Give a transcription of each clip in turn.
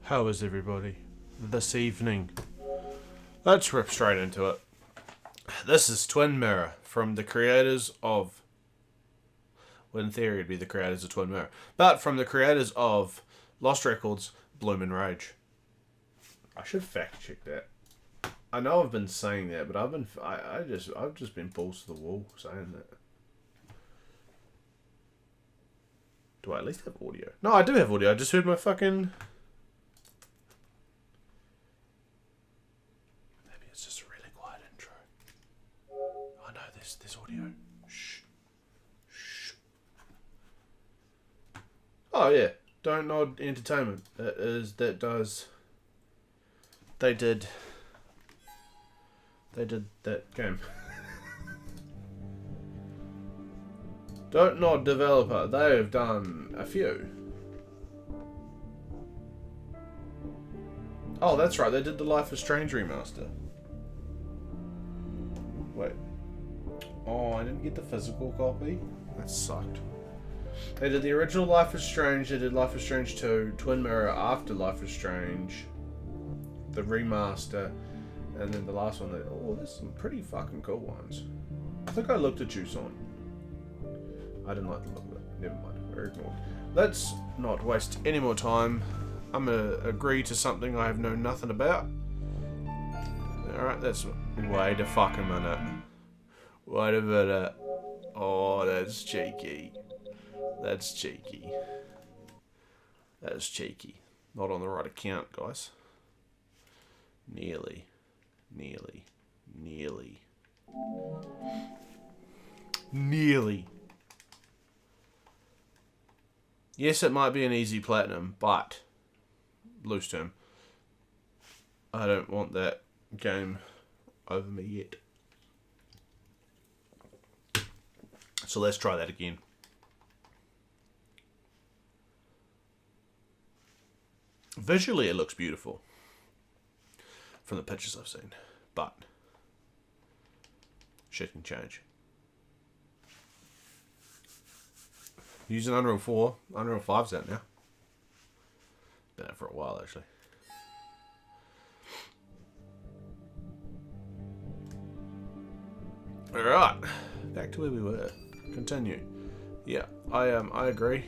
How is everybody this evening? Let's rip straight into it. This is Twin Mirror from the creators of... Well, in theory it'd be the creators of Twin Mirror. But from the creators of Lost Records, Bloom and Rage. I should fact check that. I know I've been saying that, but I've just been balls to the wall saying that. Do I at least have audio? No, I do have audio. I just heard my fucking... Maybe it's just a really quiet intro. Oh no, there's audio. Shh. Shh. Oh yeah. Don't Nod Entertainment. They did that game. Don't Nod Developer. They have done a few. Oh, that's right. They did the Life is Strange remaster. Wait. Oh, I didn't get the physical copy. That sucked. They did the original Life is Strange. They did Life is Strange 2, Twin Mirror after Life is Strange, the remaster, and then the last one. Oh, there's some pretty fucking cool ones. I think I looked at you, Son. I didn't like the look of it. Never mind. We're ignored. Let's not waste any more time. I'm gonna agree to something I have known nothing about. Alright, that's... Wait a fucking minute. Wait a minute. Oh, that's cheeky. That's cheeky. That's cheeky. Not on the right account, guys. Nearly. Nearly. Nearly. Nearly. Yes, it might be an easy platinum, but... Loose term. I don't want that game over me yet. So let's try that again. Visually, it looks beautiful from the pictures I've seen, but shit can change. Using Unreal 4, Unreal 5's out now. Been out for a while, actually. Alright, back to where we were. Continue. Yeah, I agree.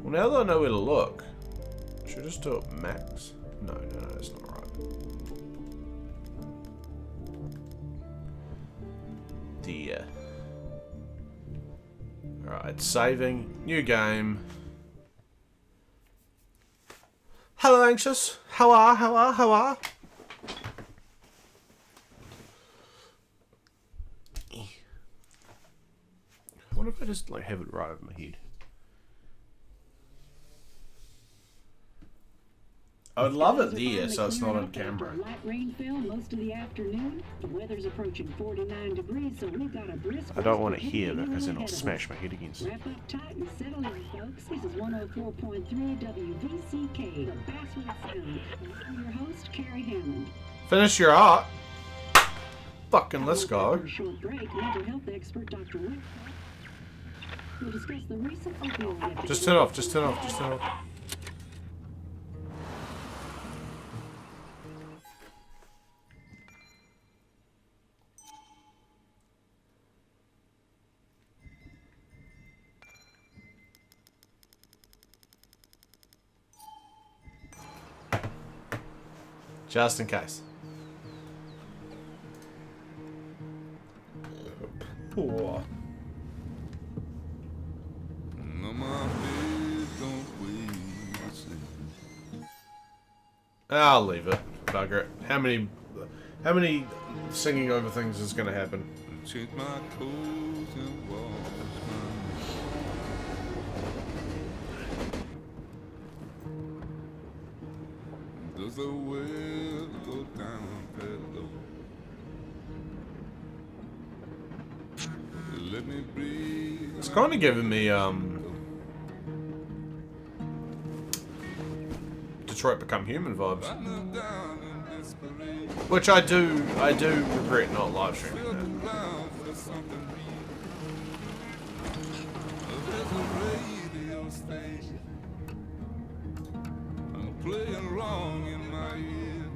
Well, now that I know where to look, should I just do it max? No, that's not right. Alright, saving. New game. Hello, Anxious. How are? I wonder if I just like have it right over my head. I would love it there, so it's not on camera. Light rain fell most of the afternoon. The weather's approaching 49 degrees, so we've got a brisk. I don't want to hear that because then I'll smash my head against it. Wrap up tight and settle in, folks. This is 104.3 WVCK, the Basswood Sound. I'm your host, Carrie Hammond. Finish your art. Fucking let's go. For a short break, mental health expert Dr. Rick will discuss the recent opioid epidemic. Just turn off. Just in case. Poor. I'll leave it. Bugger it. How many singing over things is gonna happen? Change my clothes and wash my... Does the well go down below? Let me breathe. It's kind of giving me Detroit Become Human vibes, which I do regret not live streaming that. something real. There's a radio station playing along in my ear.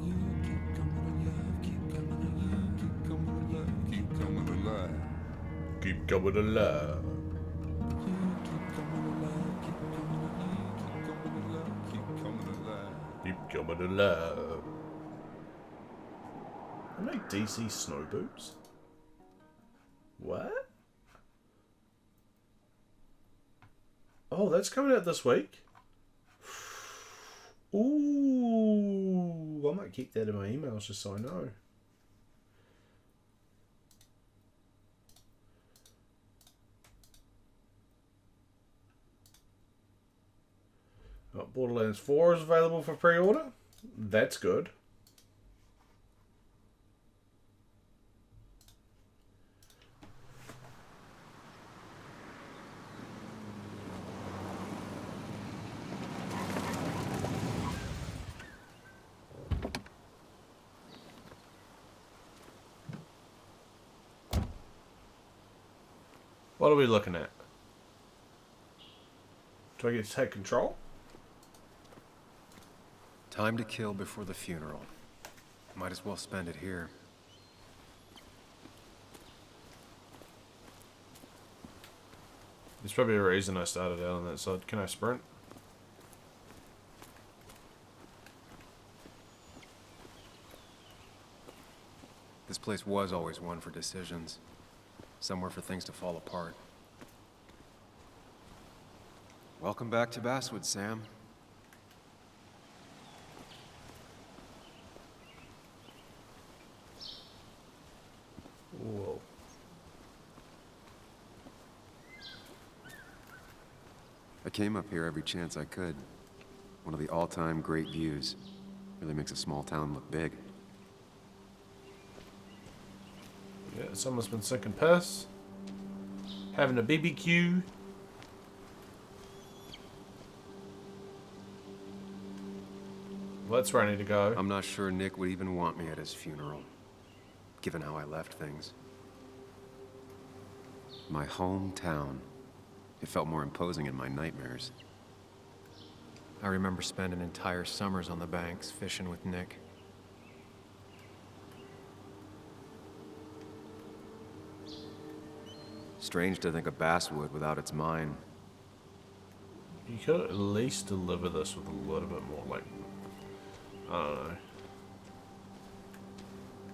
You keep coming alive, keep coming alive, keep coming alive, keep coming alive. Keep coming alive. Keep coming alive. I make DC snow boots? What? Oh, that's coming out this week? Ooh, I might keep that in my emails just so I know. Oh, Borderlands 4 is available for pre-order. That's good. What are we looking at? Do I get to take control? Time to kill before the funeral. Might as well spend it here. There's probably a reason I started out on that side. Can I sprint? This place was always one for decisions. Somewhere for things to fall apart. Welcome back to Basswood, Sam. Whoa. I came up here every chance I could. One of the all-time great views. Really makes a small town look big. Yeah, someone's been sinking piss. Having a BBQ. Well, that's where I need to go. I'm not sure Nick would even want me at his funeral, given how I left things. My hometown. It felt more imposing in my nightmares. I remember spending entire summers on the banks, fishing with Nick. Strange to think of Basswood without its mine. You could at least deliver this with a little bit more, like, I don't know,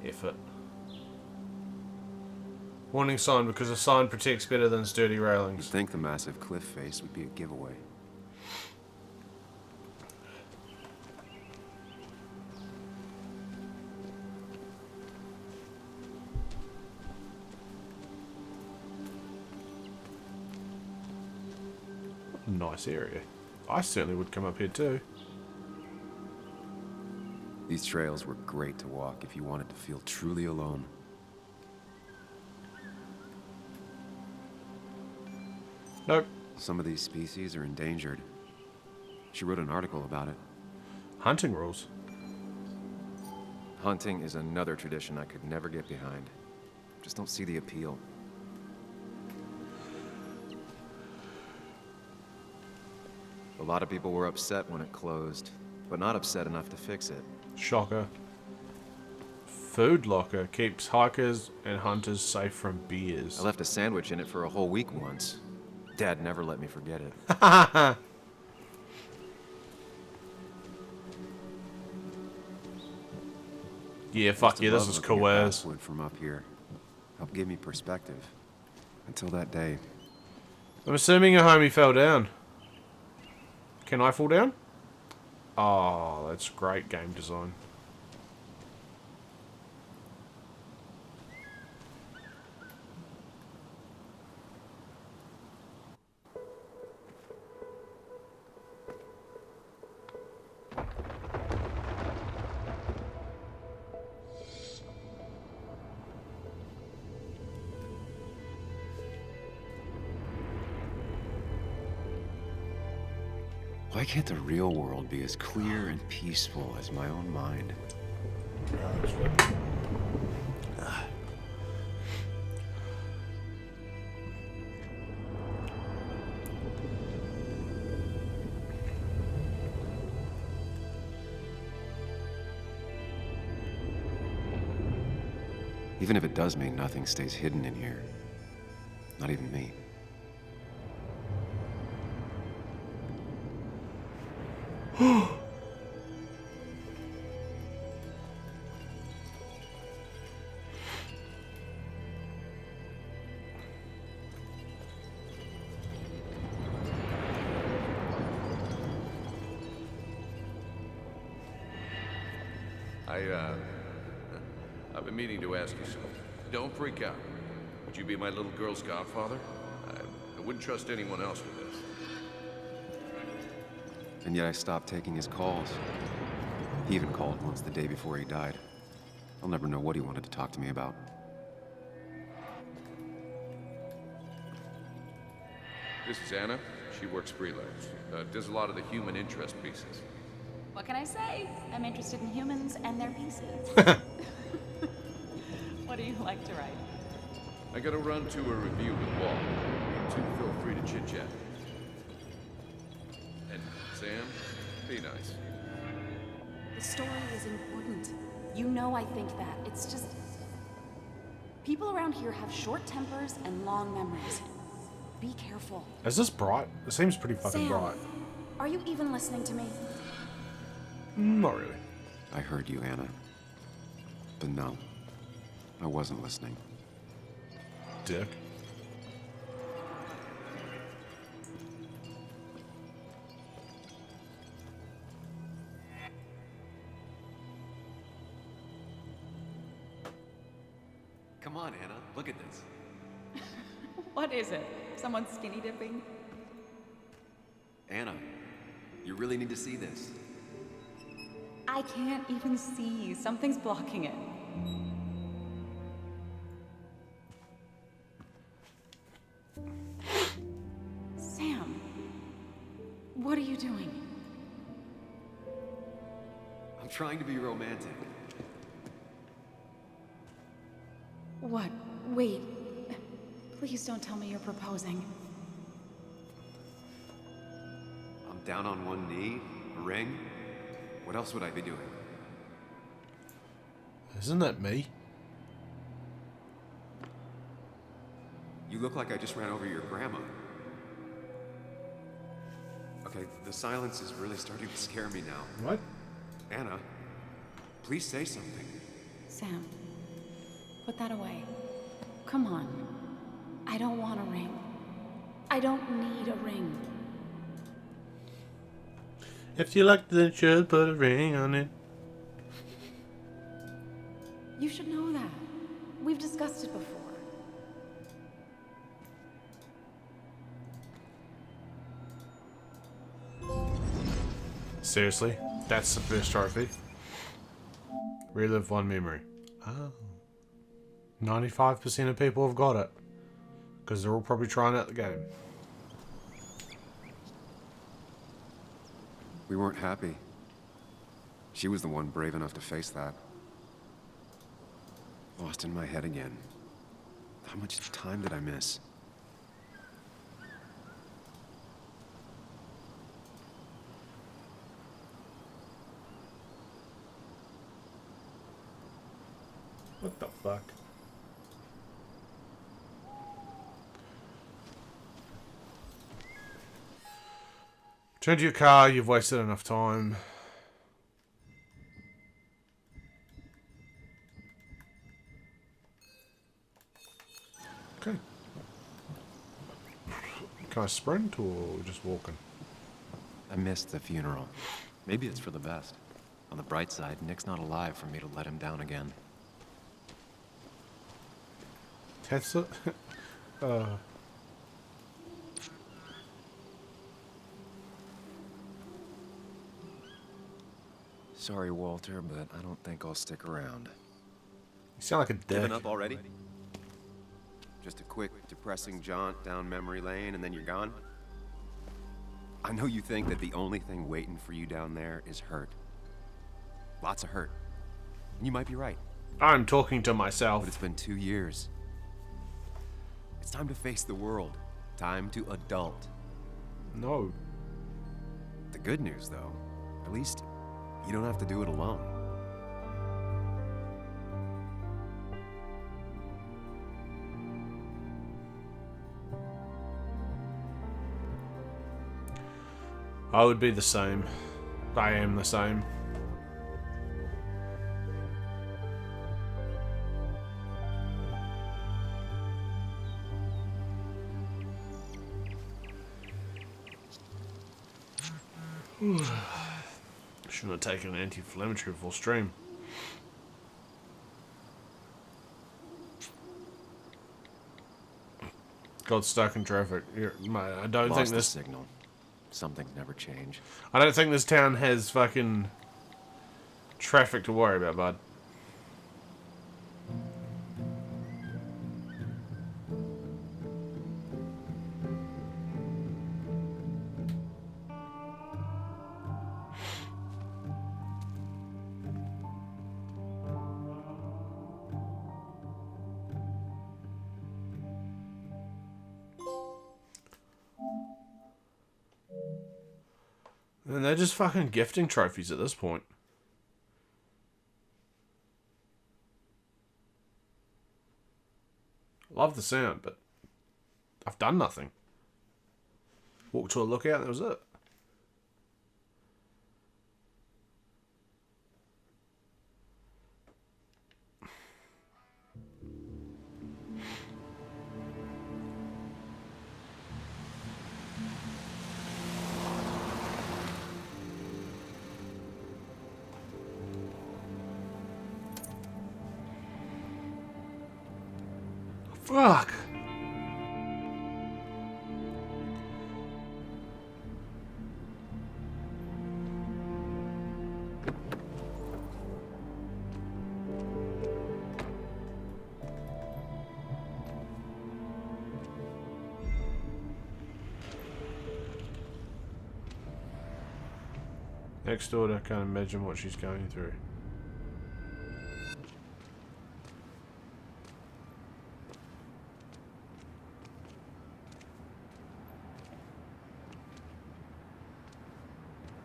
effort. Warning sign, because a sign protects better than sturdy You'd railings. think the massive cliff face would be a giveaway. Nice area. I certainly would come up here too. These trails were great to walk if you wanted to feel truly alone. Nope. Some of these species are endangered. She wrote an article about it. Hunting rules. Hunting is another tradition I could never get behind. Just don't see the appeal. A lot of people were upset when it closed, but not upset enough to fix it. Shocker. Food locker keeps hikers and hunters safe from bears. I left a sandwich in it for a whole week once. Dad never let me forget it. Yeah, fuck yeah, this is cool as. Basswood from up here. Helped give me perspective. Until that day. I'm assuming your homie fell down. Can I fall down? Oh, that's great game design. Why can't the real world be as clear and peaceful as my own mind? Yeah, that's right. Even if it does mean nothing stays hidden in here. Not even me. I've been meaning to ask you something. Don't freak out. Would you be my little girl's godfather? I wouldn't trust anyone else with this. And yet I stopped taking his calls. He even called once the day before he died. I'll never know what he wanted to talk to me about. This is Anna. She works freelance. Does a lot of the human interest pieces. What can I say? I'm interested in humans and their pieces. What do you like to write? I gotta run to a review with Walt. You two feel free to chit-chat. And Sam, be nice. The story is important. You know I think that. It's just... people around here have short tempers and long memories. Be careful. Is this bright? It seems pretty fucking Sam, bright. are you even listening to me? Not really. I heard you, Anna. But no, I wasn't listening. Dick. Come on, Anna, look at this. What is it? Someone skinny dipping? Anna, you really need to see this. I can't even see. Something's blocking it. Sam, what are you doing? I'm trying to be romantic. What? Wait. Please don't tell me you're proposing. I'm down on one knee, a ring. What else would I be doing? Isn't that me? You look like I just ran over your grandma. Okay, the silence is really starting to scare me now. What? Anna, please say something. Sam, put that away. Come on. I don't want a ring. I don't need a ring. If you like the shirt, put a ring on it. You should know that. We've discussed it before. Seriously? That's the first trophy? Relive one memory. Oh. 95% of people have got it. Because they're all probably trying out the game. We weren't happy. She was the one brave enough to face that. Lost in my head again. How much time did I miss? What the fuck? Turn to your car, you've wasted enough time. Okay. Can I sprint or just walking? I missed the funeral. Maybe it's for the best. On the bright side, Nick's not alive for me to let him down again. That's it. Sorry, Walter, but I don't think I'll stick around. You sound like a dick. Giving up already? Just a quick, depressing jaunt down memory lane and then you're gone? I know you think that the only thing waiting for you down there is hurt. Lots of hurt. And you might be right. I'm talking to myself. But it's been 2 years. It's time to face the world. Time to adult. No. The good news, though, at least you don't have to do it alone. I would be the same. I am the same. Shouldn't have taken an anti-inflammatory full stream. Got stuck in traffic. I don't think Lost the this signal. Some things never change. I don't think this town has fucking traffic to worry about, bud. And they're just fucking gifting trophies at this point. Love the sound, but I've done nothing. Walked to a lookout and that was it. Fuck. Next door, I can't imagine what she's going through.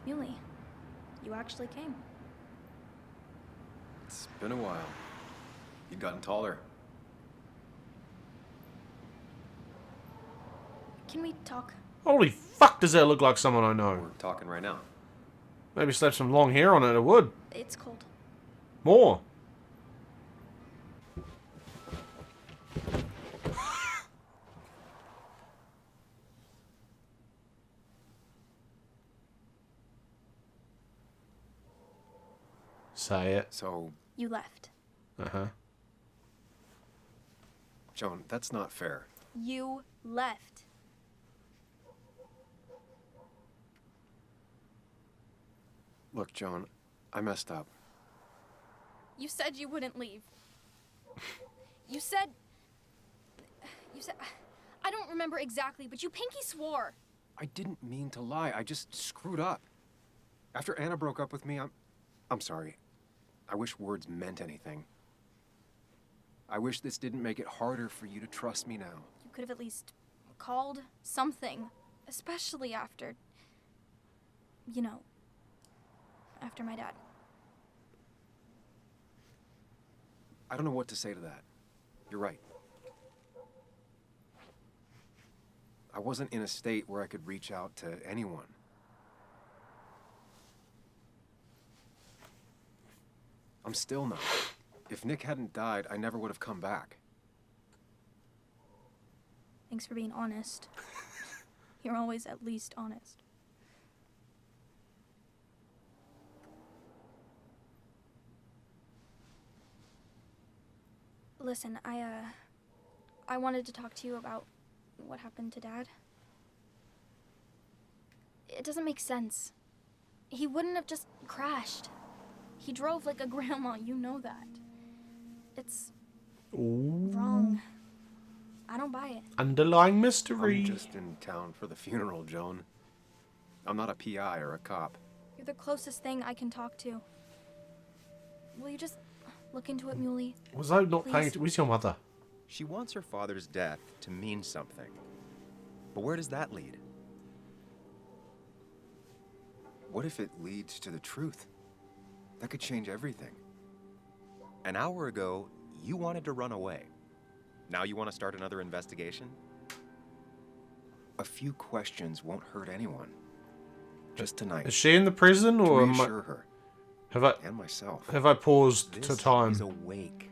Muley, you actually came. It's been a while. You've gotten taller. Can we talk? Holy fuck, does that look like someone I know? We're talking right now. Maybe slap some long hair on it, it would. It's cold. More. Say it. So, You left. Uh-huh. Joan, that's not fair. You left. Look, Joan, I messed up. You said you wouldn't leave. You said... I don't remember exactly, but you pinky swore. I didn't mean to lie. I just screwed up. After Anna broke up with me, I'm sorry. I wish words meant anything. I wish this didn't make it harder for you to trust me now. You could have at least called something. Especially after... You know... After my dad. I don't know what to say to that. You're right. I wasn't in a state where I could reach out to anyone. I'm still not. If Nick hadn't died, I never would have come back. Thanks for being honest. You're always at least honest. Listen, I wanted to talk to you about what happened to Dad. It doesn't make sense. He wouldn't have just crashed. He drove like a grandma, you know that. It's wrong. I don't buy it. Underlying mystery. I'm just in town for the funeral, Joan. I'm not a PI or a cop. You're the closest thing I can talk to. Will you just look into it, Muley? Was I not paying? Please. Where's your mother? She wants her father's death to mean something. But where does that lead? What if it leads to the truth? That could change everything. An hour ago, you wanted to run away. Now you want to start another investigation? A few questions won't hurt anyone. Just tonight. Is she in the prison, To or am I, reassure her have I and myself. paused This to time? is a wake.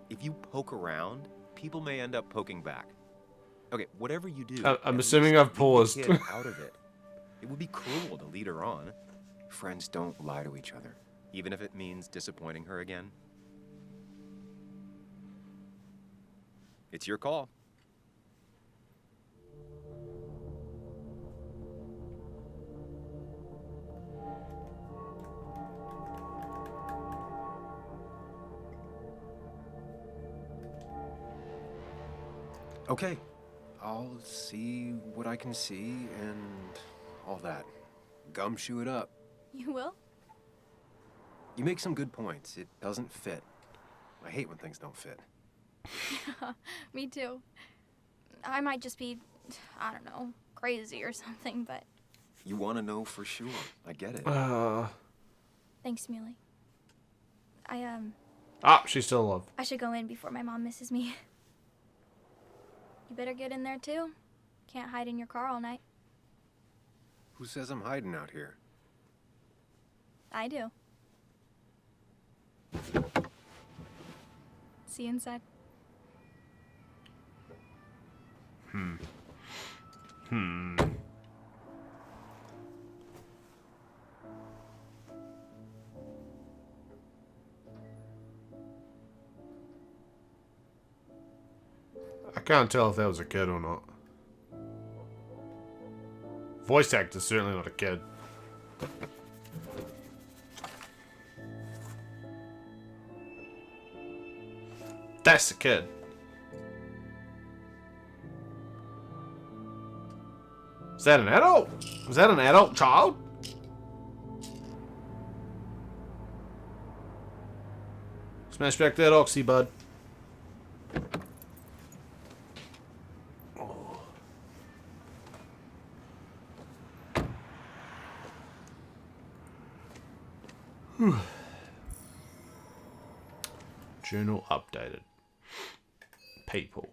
If you poke around, people may end up poking back. Okay, whatever you do, I'm at assuming least I've leave the paused. kid out of it. It would be cruel to lead her on. Friends don't lie to each other, even if it means disappointing her again. It's your call. Okay, I'll see what I can see and all that. Gumshoe it up. You will? You make some good points. It doesn't fit. I hate when things don't fit. Me too. I might just be, I don't know, crazy or something, but You want to know for sure. I get it. thanks, Muley. She's still alive. I should go in before my mom misses me. You better get in there too. Can't hide in your car all night. Who says I'm hiding out here? I do. See you inside. I can't tell if that was a kid or not. Voice actor's certainly not a kid. That's the kid. Is that an adult? Is that an adult child? Smash back that oxy, bud. Journal updated. People.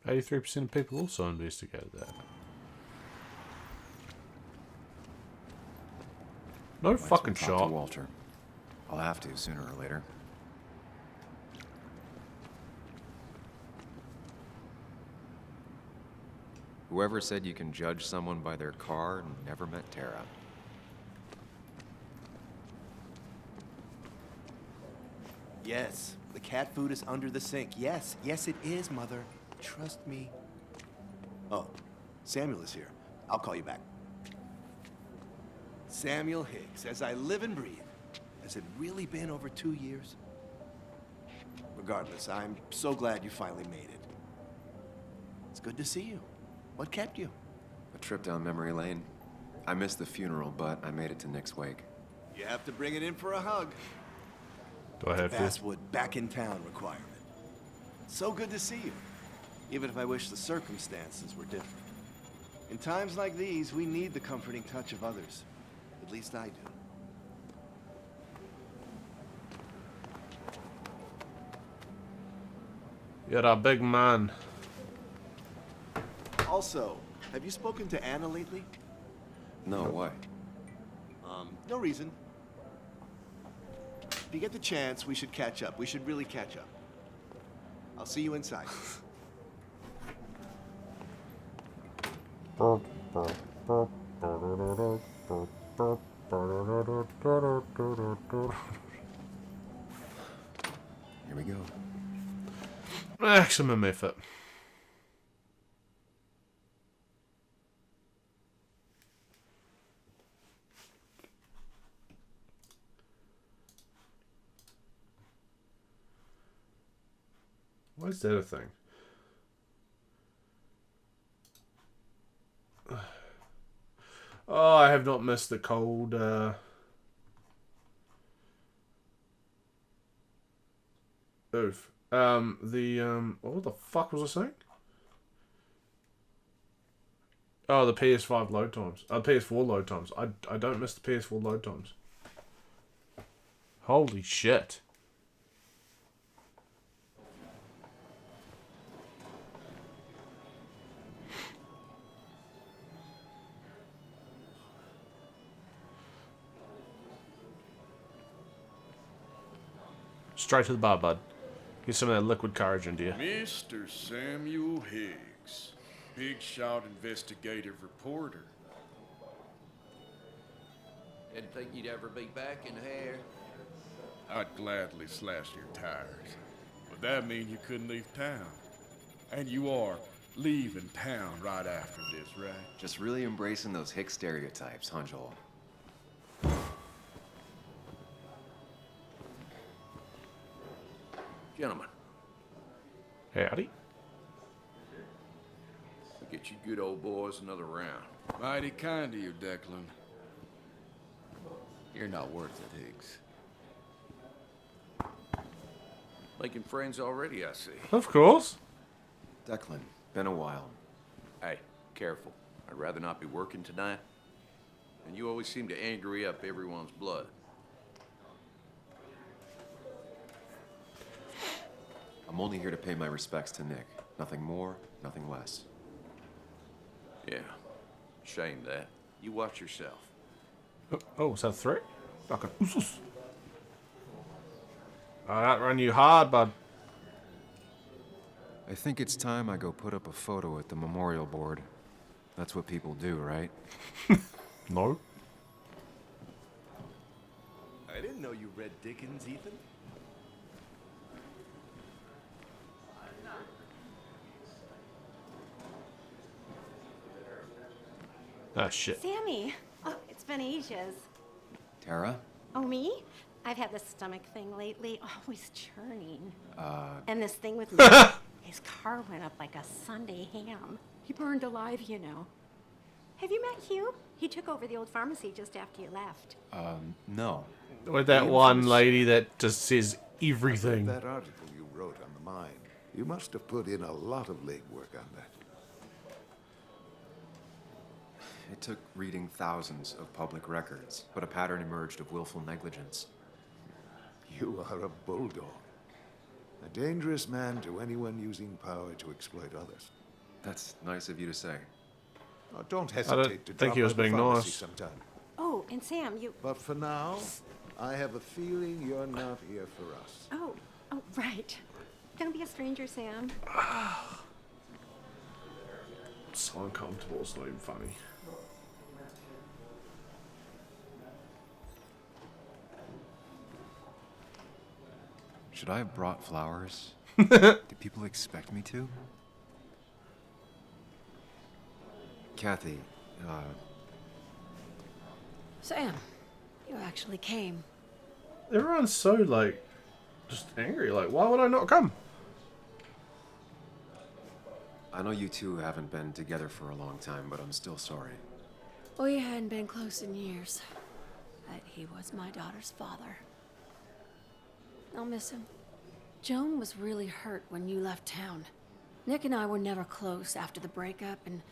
%83% of people also investigated that. No Might as well fucking talk shot. to Walter. I'll have to sooner or later. Whoever said you can judge someone by their car never met Tara. Yes, the cat food is under the sink. Yes, yes it is, Mother. Trust me. Oh, Samuel is here. I'll call you back. Samuel Higgs, as I live and breathe. Has it really been over 2 years? Regardless, I'm so glad you finally made it. It's good to see you. What kept you? A trip down memory lane. I missed the funeral, but I made it to Nick's wake. You have to bring it in for a hug. Do I have to? Basswood back in town requirement. So good to see you. Even if I wish the circumstances were different. In times like these, we need the comforting touch of others. At least I do. You're a big man. Also, have you spoken to Anna lately? No, why? No reason. If you get the chance, we should catch up. We should really catch up. I'll see you inside. Here we go. Maximum effort. Why is that a thing? Oh, I have not missed the cold, oof. What the fuck was I saying? Oh, the PS5 load times. PS4 load times. I don't miss the PS4 load times. Holy shit. Straight to the bar, bud. Get some of that liquid courage into you. Mr. Samuel Higgs, big shot investigative reporter. Didn't think you'd ever be back in here. I'd gladly slash your tires, but that means you couldn't leave town. And you are leaving town right after this, right? Just really embracing those hick stereotypes, huh, Joel? Gentlemen, Howdy. we'll get you good old boys another round. Mighty kind of you, Declan. You're not worth it, Higgs. Making friends already, I see. Of course. Declan, been a while. Hey, careful. I'd rather not be working tonight. And you always seem to angry up everyone's blood. I'm only here to pay my respects to Nick. Nothing more, nothing less. Yeah, shame that. You watch yourself. Oh, is that a threat? Fucking usus. I outrun you hard, bud. I think it's time I go put up a photo at the memorial board. That's what people do, right? No. I didn't know you read Dickens, Ethan. Ah, shit. Sammy! Oh, it's been ages. Tara? Oh, me? I've had this stomach thing lately, always churning. And this thing with me, his car went up like a Sunday ham. He burned alive, you know. Have you met Hugh? He took over the old pharmacy just after you left. No. With that one lady that just says everything. That article you wrote on the mine, you must have put in a lot of legwork on that. It took reading thousands of public records, but a pattern emerged of willful negligence. You are a bulldog. A dangerous man to anyone using power to exploit others. That's nice of you to say. Oh, don't hesitate to think drop he was by the being pharmacy nice. sometime. Oh, and Sam, you... But for now, I have a feeling you're not here for us. Oh, right. Don't be a stranger, Sam. So uncomfortable, it's not even funny. Should I have brought flowers? Do people expect me to? Kathy, Sam, you actually came. Everyone's so, like, just angry. Like, why would I not come? I know you two haven't been together for a long time, but I'm still sorry. We hadn't been close in years, but he was my daughter's father. I'll miss him. Joan was really hurt when you left town. Nick and I were never close after the breakup, and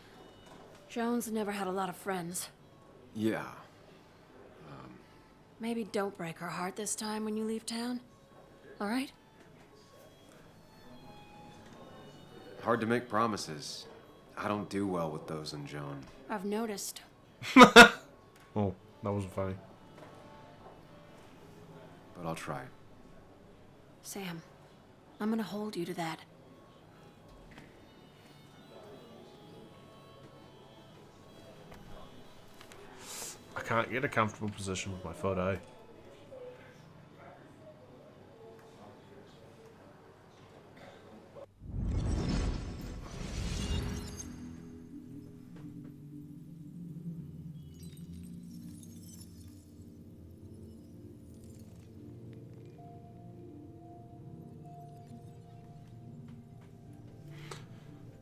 Joan's never had a lot of friends. Yeah. Maybe don't break her heart this time when you leave town. All right? Hard to make promises. I don't do well with those in Joan. I've noticed. Oh, that wasn't funny. But I'll try. Sam, I'm gonna hold you to that. I can't get a comfortable position with my photo.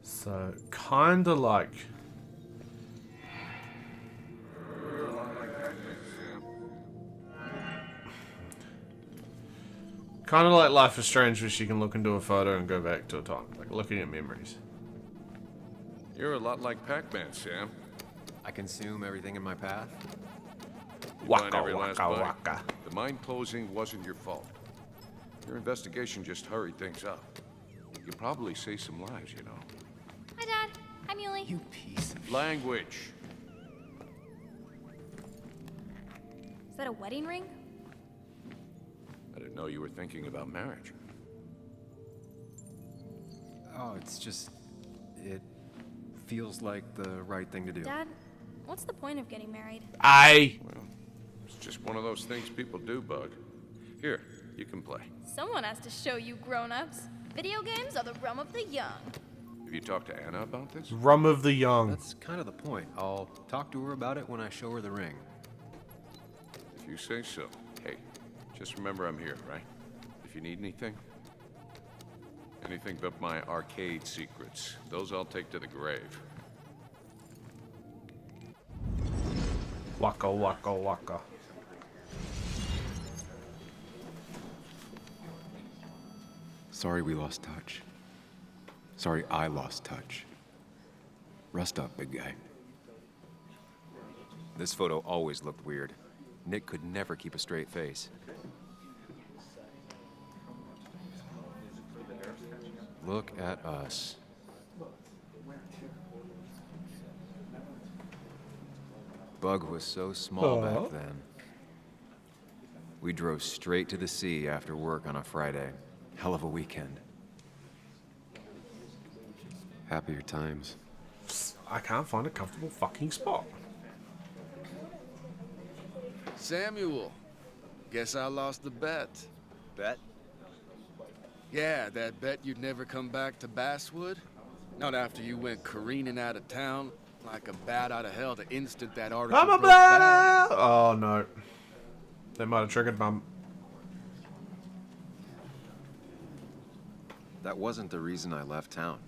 So, kinda like... Kind of like Life is Strange, where you can look into a photo and go back to a time. Like, looking at memories. You're a lot like Pac-Man, Sam. I consume everything in my path? Find Waka every last waka bite. waka. The mine closing wasn't your fault. Your investigation just hurried things up. You probably saved some lives, you know. Hi, Dad. Hi, Muley. You piece of Language. Is that a wedding ring? I didn't know you were thinking about marriage. Oh, it's just... It feels like the right thing to do. Dad, what's the point of getting married? Aye. Well, it's just one of those things people do, Bug. Here, you can play. Someone has to show you grown-ups. Video games are the realm of the young. Have you talked to Anna about this? Rum of the young. That's kind of the point. I'll talk to her about it when I show her the ring. If you say so. Hey, just remember I'm here, right? If you need anything. Anything but my arcade secrets. Those I'll take to the grave. Waka waka waka. Sorry we lost touch. Sorry I lost touch. Rest up, big guy. This photo always looked weird. Nick could never keep a straight face. Look at us. Bug was so small back then. We drove straight to the sea after work on a Friday. Hell of a weekend. Happier times. I can't find a comfortable fucking spot. Samuel, guess I lost the bet. Bet? Yeah, that bet you'd never come back to Basswood? Not after you went careening out of town like a bat out of hell the instant that article I'm a broke bad down. Oh no. They might have triggered bump. That wasn't the reason I left town.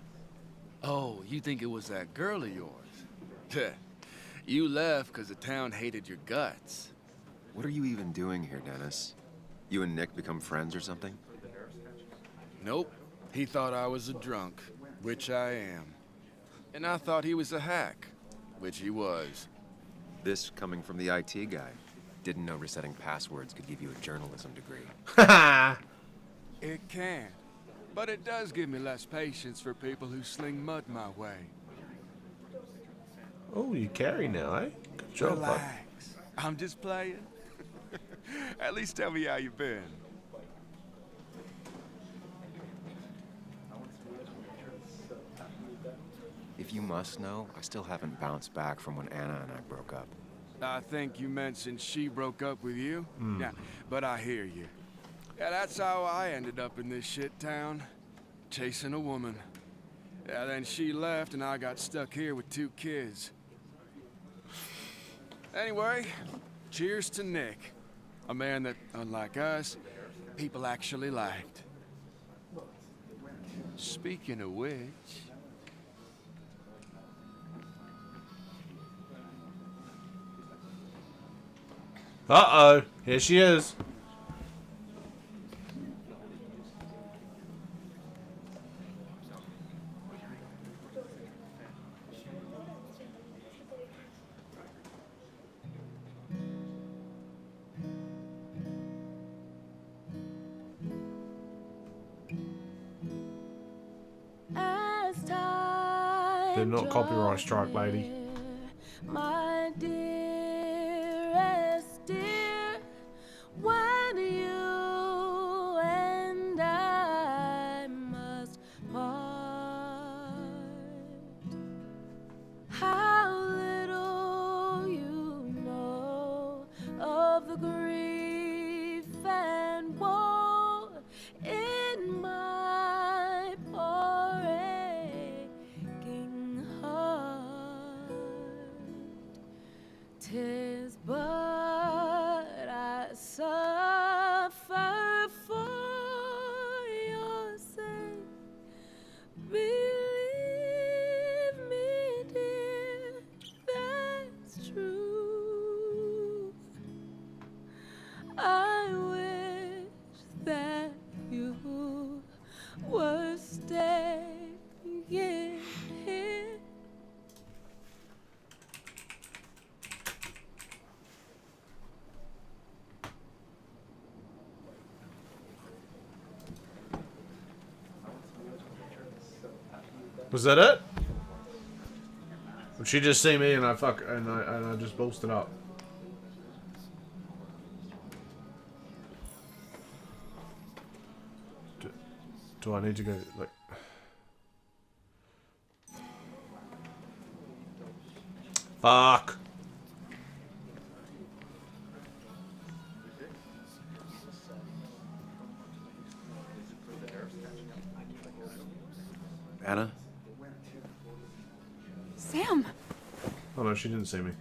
Oh, you think it was that girl of yours? You left because the town hated your guts. What are you even doing here, Dennis? You and Nick become friends or something? Nope. He thought I was a drunk, which I am. And I thought he was a hack, which he was. This coming from the IT guy. Didn't know resetting passwords could give you a journalism degree. It can. But it does give me less patience for people who sling mud my way. Oh, you carry now, eh? Good job, bud. Relax. I'm just playing. At least tell me how you been. If you must know, I still haven't bounced back from when Anna and I broke up. I think you mentioned she broke up with you. Yeah, but I hear you. Yeah, that's how I ended up in this shit town. Chasing a woman. Yeah, then she left and I got stuck here with 2 kids. Anyway, cheers to Nick. A man that, unlike us, people actually liked. Speaking of which... Uh-oh. Here she is. They're not copyright strike, lady. My dearest dear, when you and I must part, how little you know of the grief and woe in my poor aching heart. Was that it? Or she just see me and I just boosted up. Do I need to go like? Fuck. Anna? Sam! Oh no, she didn't see me.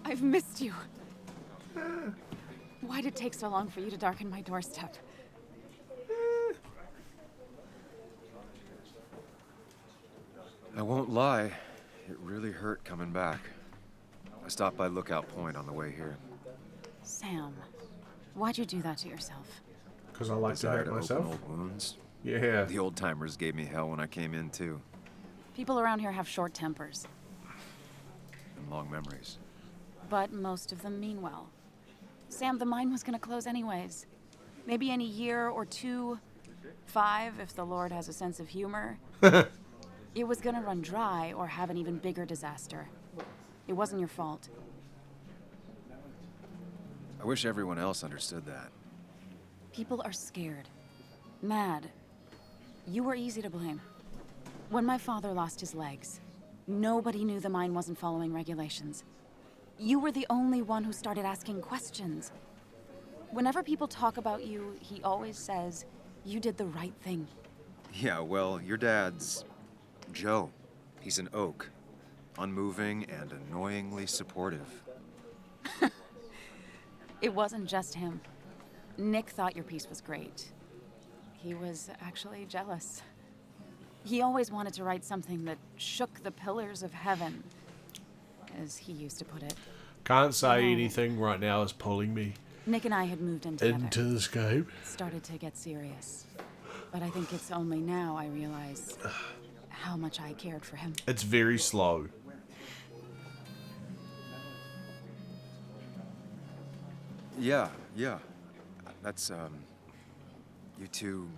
I've missed you. Why'd it take so long for you to darken my doorstep? I won't lie, it really hurt coming back. I stopped by Lookout Point on the way here. Sam, why'd you do that to yourself? Because I like to Desire hurt to myself. open old wounds. Yeah. The old timers gave me hell when I came in too, People around here have short tempers, and long memories. but most of them mean well. Sam, the mine was gonna close anyways. Maybe in a year or 2, 5, if the Lord has a sense of humor. It was gonna run dry or have an even bigger disaster. It wasn't your fault. I wish everyone else understood that. People are scared. Mad. You were easy to blame. When my father lost his legs, nobody knew the mine wasn't following regulations. You were the only one who started asking questions. Whenever people talk about you, he always says, you did the right thing. Yeah, well, your dad's Joe. He's an oak. Unmoving and annoyingly supportive. It wasn't just him. Nick thought your piece was great. He was actually jealous. He always wanted to write something that shook the pillars of heaven, as he used to put it. Can't say anything right now is pulling me Nick and I had moved in together. into this game. Started to get serious. But I think it's only now I realize how much I cared for him. It's very slow. Yeah. That's, you two...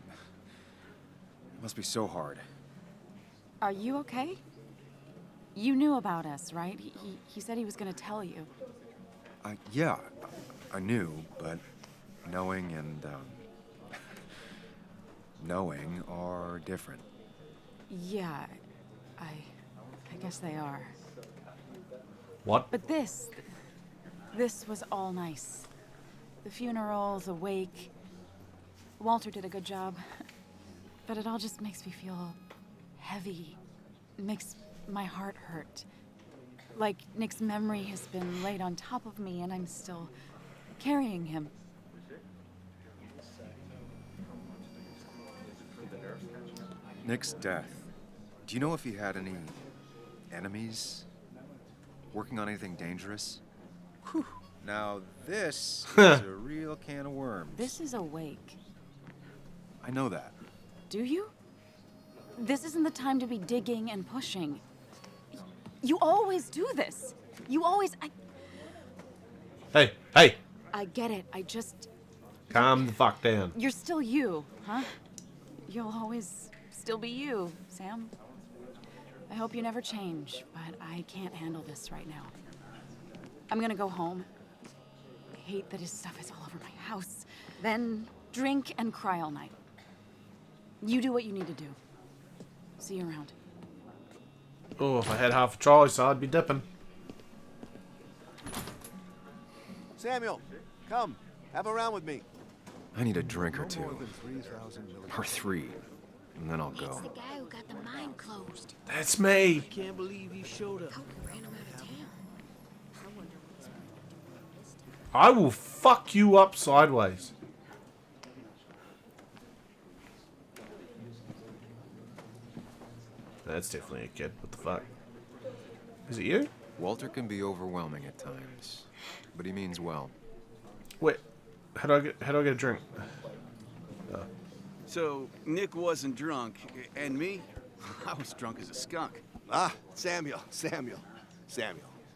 It must be so hard. Are you okay? You knew about us, right? He said he was gonna tell you. Yeah, I knew, but knowing and, knowing are different. Yeah, I guess they are. What? But this was all nice. The funeral, the wake. Walter did a good job. But it all just makes me feel heavy. It makes my heart hurt. Like Nick's memory has been laid on top of me and I'm still carrying him. Nick's death. Do you know if he had any enemies? Working on anything dangerous? Whew. Now this is a real can of worms. This is a wake. I know that. Do you? This isn't the time to be digging and pushing. You always do this. You always... Hey! I get it. I just... Calm the fuck down. You're still you, huh? You'll always still be you, Sam. I hope you never change, but I can't handle this right now. I'm gonna go home. I hate that his stuff is all over my house. Then drink and cry all night. You do what you need to do. See you around. Oh, if I had half a choice, I'd be dipping. Samuel, come. Have a round with me. I need a drink or No more two. than 3,000 milligrams. Or 3. And then I'll It's go. the guy who got the mine closed. That's me. Can't believe he showed up. Hope we ran him out of town. I wonder what's going to do this time. I will fuck you up sideways. That's definitely a kid. What the fuck? Is it you? Walter can be overwhelming at times, but he means well. Wait. How do I get a drink? So, Nick wasn't drunk, and me? I was drunk as a skunk. Ah, Samuel.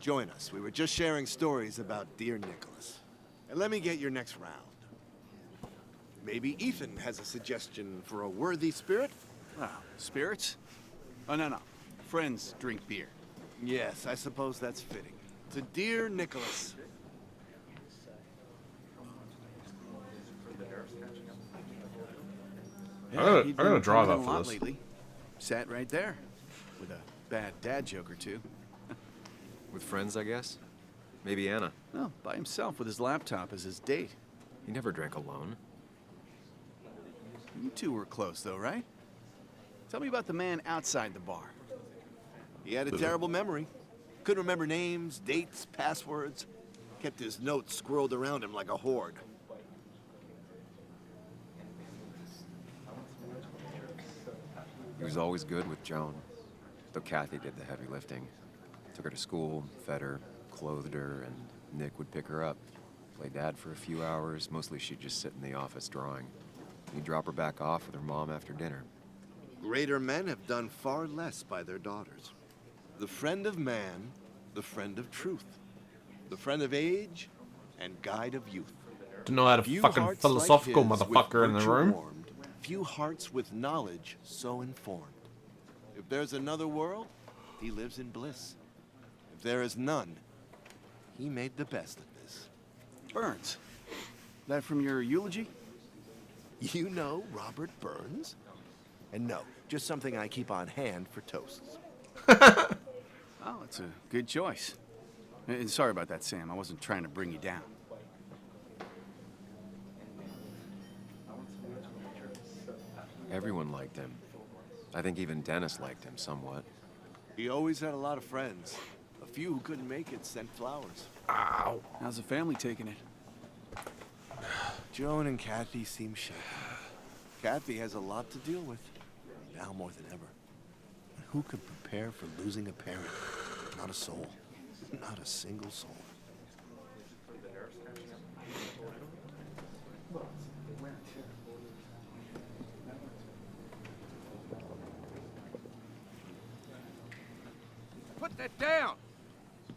Join us. We were just sharing stories about dear Nicholas. And let me get your next round. Maybe Ethan has a suggestion for a worthy spirit? Wow, spirits? Oh, no. Friends drink beer. Yes, I suppose that's fitting. To dear Nicholas. I'm gonna drive up up for this. lately. Sat right there. With a bad dad joke or two. With friends, I guess? Maybe Anna. No, by himself with his laptop as his date. He never drank alone. You two were close, though, right? Tell me about the man outside the bar. He had a terrible memory. Couldn't remember names, dates, passwords. Kept his notes squirreled around him like a hoard. He was always good with Joan, though Kathy did the heavy lifting. Took her to school, fed her, clothed her, and Nick would pick her up. Play dad for a few hours. Mostly she'd just sit in the office drawing. He'd drop her back off with her mom after dinner. Greater men have done far less by their daughters. The friend of man, the friend of truth. The friend of age, and guide of youth. Don't know how to Few fucking hearts philosophical like his, motherfucker with in the virtue room. warmed, few hearts with knowledge so informed. If there's another world, he lives in bliss. If there is none, he made the best of this. Burns. That from your eulogy? You know Robert Burns? And no, just something I keep on hand for toasts. Oh, it's a good choice. And sorry about that, Sam. I wasn't trying to bring you down. Everyone liked him. I think even Dennis liked him somewhat. He always had a lot of friends. A few who couldn't make it sent flowers. Ow. How's the family taking it? Joan and Kathy seem shaken. Kathy has a lot to deal with, now more than ever. And who could prepare for losing a parent? Not a soul. Not a single soul. Put that down!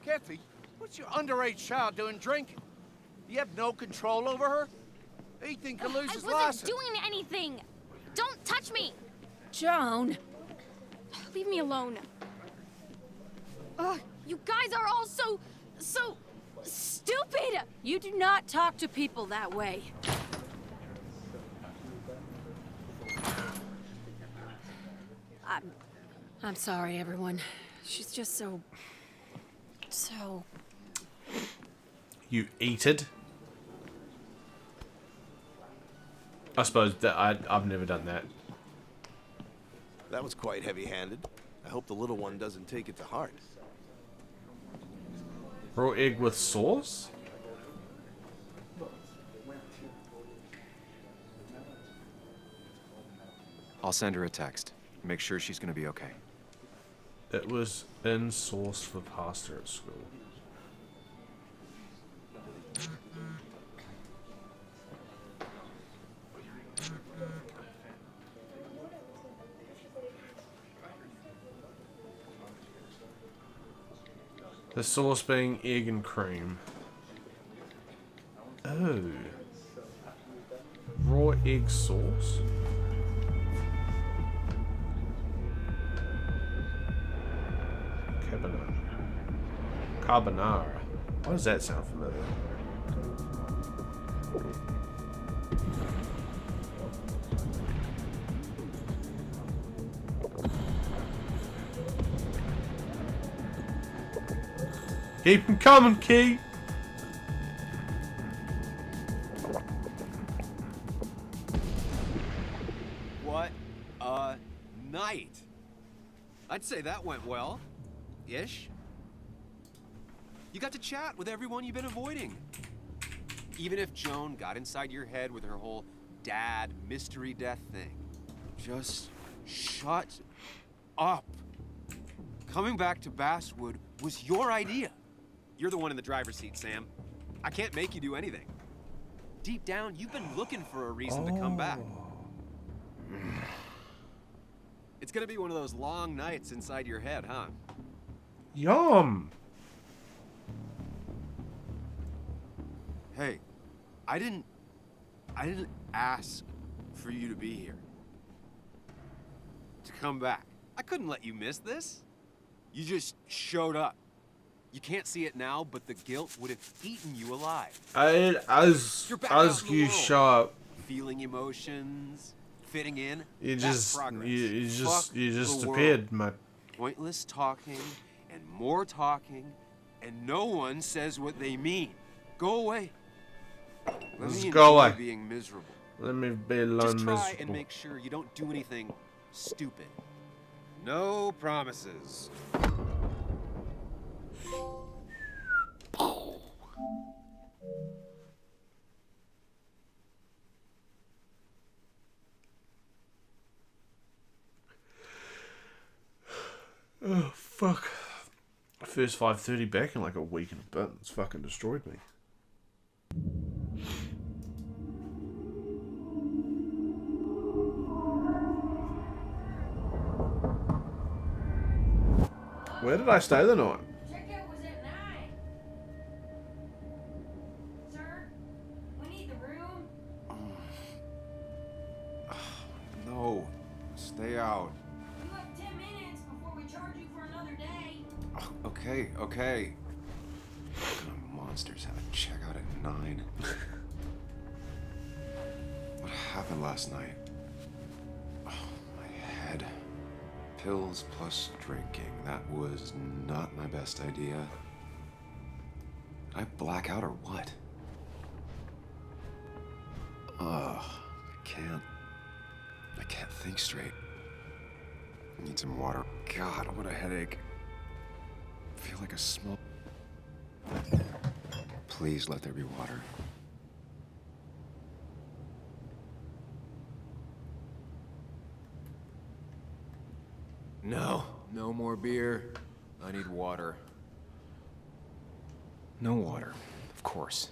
Kathy, what's your underage child doing drinking? You have no control over her? Ethan could lose his I wasn't license. doing anything! Don't touch me! Joan! Leave me alone. Ugh, you guys are all so stupid! You do not talk to people that way. I'm sorry, everyone. She's just so... You eat it? I suppose that I've never done that. That was quite heavy-handed. I hope the little one doesn't take it to heart. Raw egg with sauce? I'll send her a text. Make sure she's gonna be okay. It was in sauce for pasta at school. The sauce being egg and cream. Oh. Raw egg sauce? Carbonara. Why does that sound familiar? Keep them coming, Key. What a night! I'd say that went well. Ish. You got to chat with everyone you've been avoiding. Even if Joan got inside your head with her whole dad mystery death thing. Just shut up. Coming back to Basswood was your idea. You're the one in the driver's seat, Sam. I can't make you do anything. Deep down, you've been looking for a reason to come back. It's gonna be one of those long nights inside your head, huh? Yum. Hey, I didn't ask for you to be here. To come back. I couldn't let you miss this. You just showed up. You can't see it now, but the guilt would have eaten you alive. As you show up, feeling emotions, fitting in. you that's just progress. you just the appeared, world. mate. Pointless talking and more talking, and no one says what they mean. Go away. Let Just me go enjoy away. being miserable. Let me be alone, Just try miserable. and make sure you don't do anything stupid. No promises. Oh fuck! First 5:30 back in like a week and a bit. It's fucking destroyed me. Where did I stay the night? Checkout was at 9. Sir, we need the room. No. Stay out. You have 10 minutes before we charge you for another day. Okay, okay. What kind of monsters have a checkout at 9? What happened last night? Oh, my head. Pills plus drinking. That was not my best idea. Did I black out or what? Ugh, I can't think straight. I need some water. God, what a headache. I feel like a small... Please let there be water. No, no more beer. I need water. No water, of course.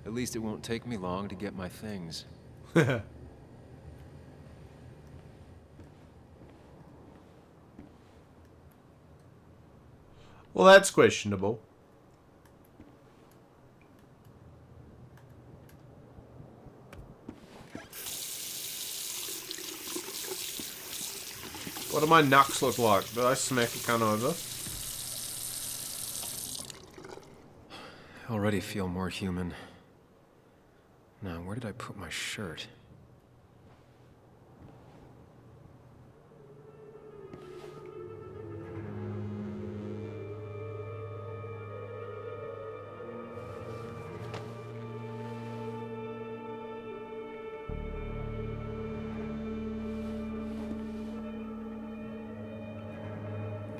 At least it won't take me long to get my things. Well, that's questionable. What do my knucks look like? Did I smack a cunt over? I already feel more human. Now, where did I put my shirt?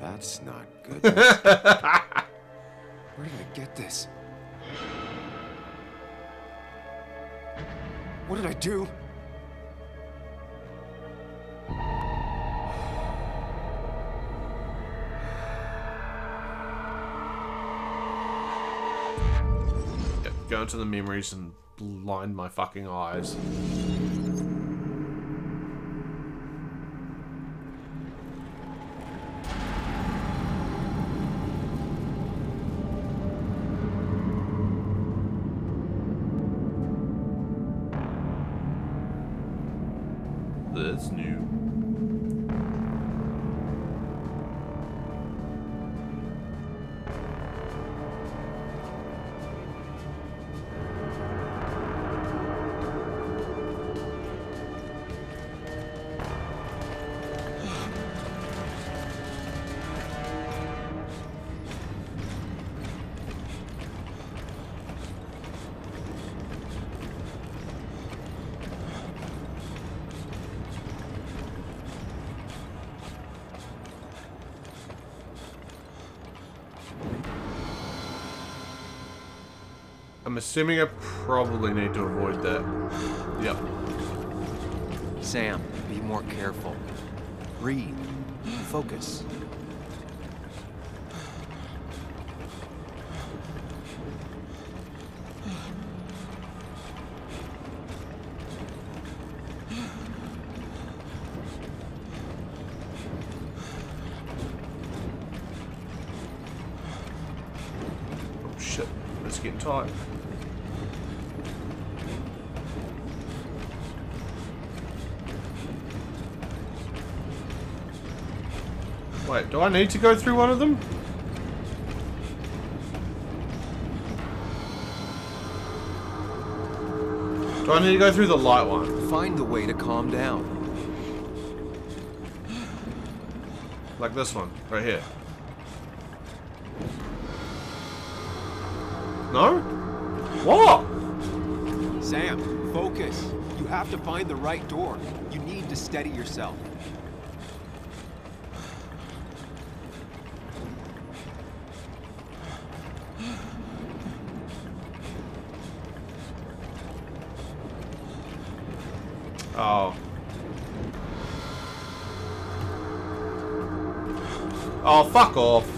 That's not good. Where did I get this? What did I do? Go into the memories and blind my fucking eyes. That's new. I'm assuming I probably need to avoid that. Yep. Sam, be more careful. Breathe. Focus. getting tight. Wait, do I need to go through one of them? Do I need to go through the light one? Find the way to calm down. Like this one, right here. No? What? Sam, focus. You have to find the right door. You need to steady yourself. Oh. Oh, fuck off.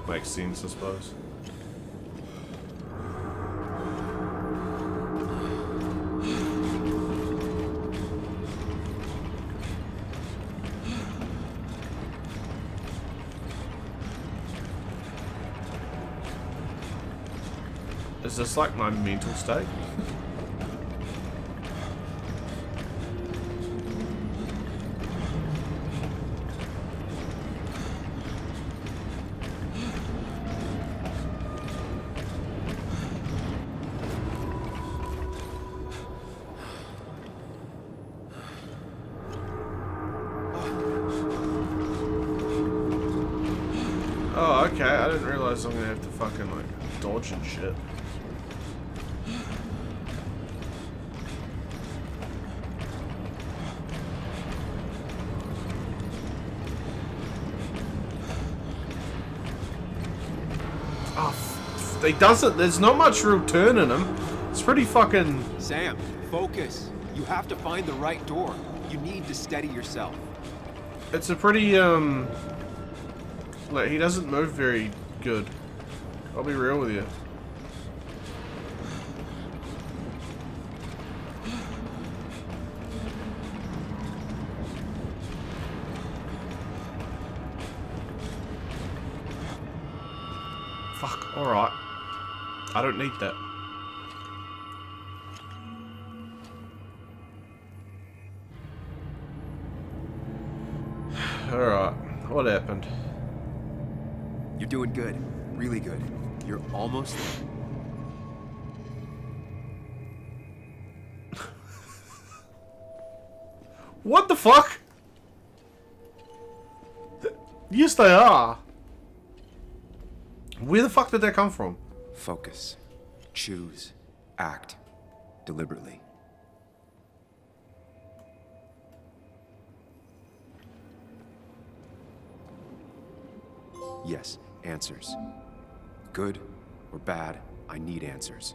Makes sense, I suppose. Is this like my mental state? Oh, okay. I didn't realize I'm gonna have to fucking like dodge and shit. Oh, he doesn't. There's not much real turn in him. It's pretty fucking. Sam, focus. You have to find the right door. You need to steady yourself. It's a pretty like, he doesn't move very good. I'll be real with you. Fuck, alright. I don't need that. Alright, what happened? You're doing good. Really good. You're almost there. What the fuck? Yes, they are. Where the fuck did that come from? Focus. Choose. Act. Deliberately. Yes, answers. Good or bad, I need answers.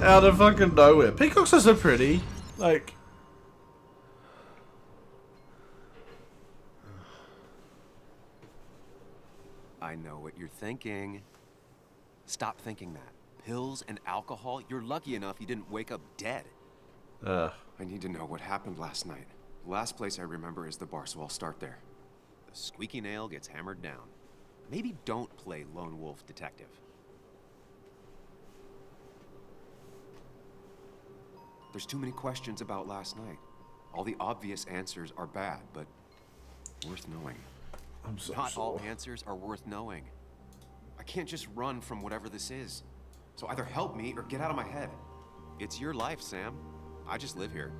Out of fucking nowhere. Peacocks are so pretty. Like... I know what you're thinking. Stop thinking that. Pills and alcohol, you're lucky enough you didn't wake up dead. I need to know what happened last night. The last place I remember is the bar, so I'll start there. The squeaky nail gets hammered down. Maybe don't play lone wolf detective. There's too many questions about last night. All the obvious answers are bad, but worth knowing. I'm so Not sore. all answers are worth knowing. I can't just run from whatever this is. So either help me or get out of my head. It's your life, Sam. I just live here.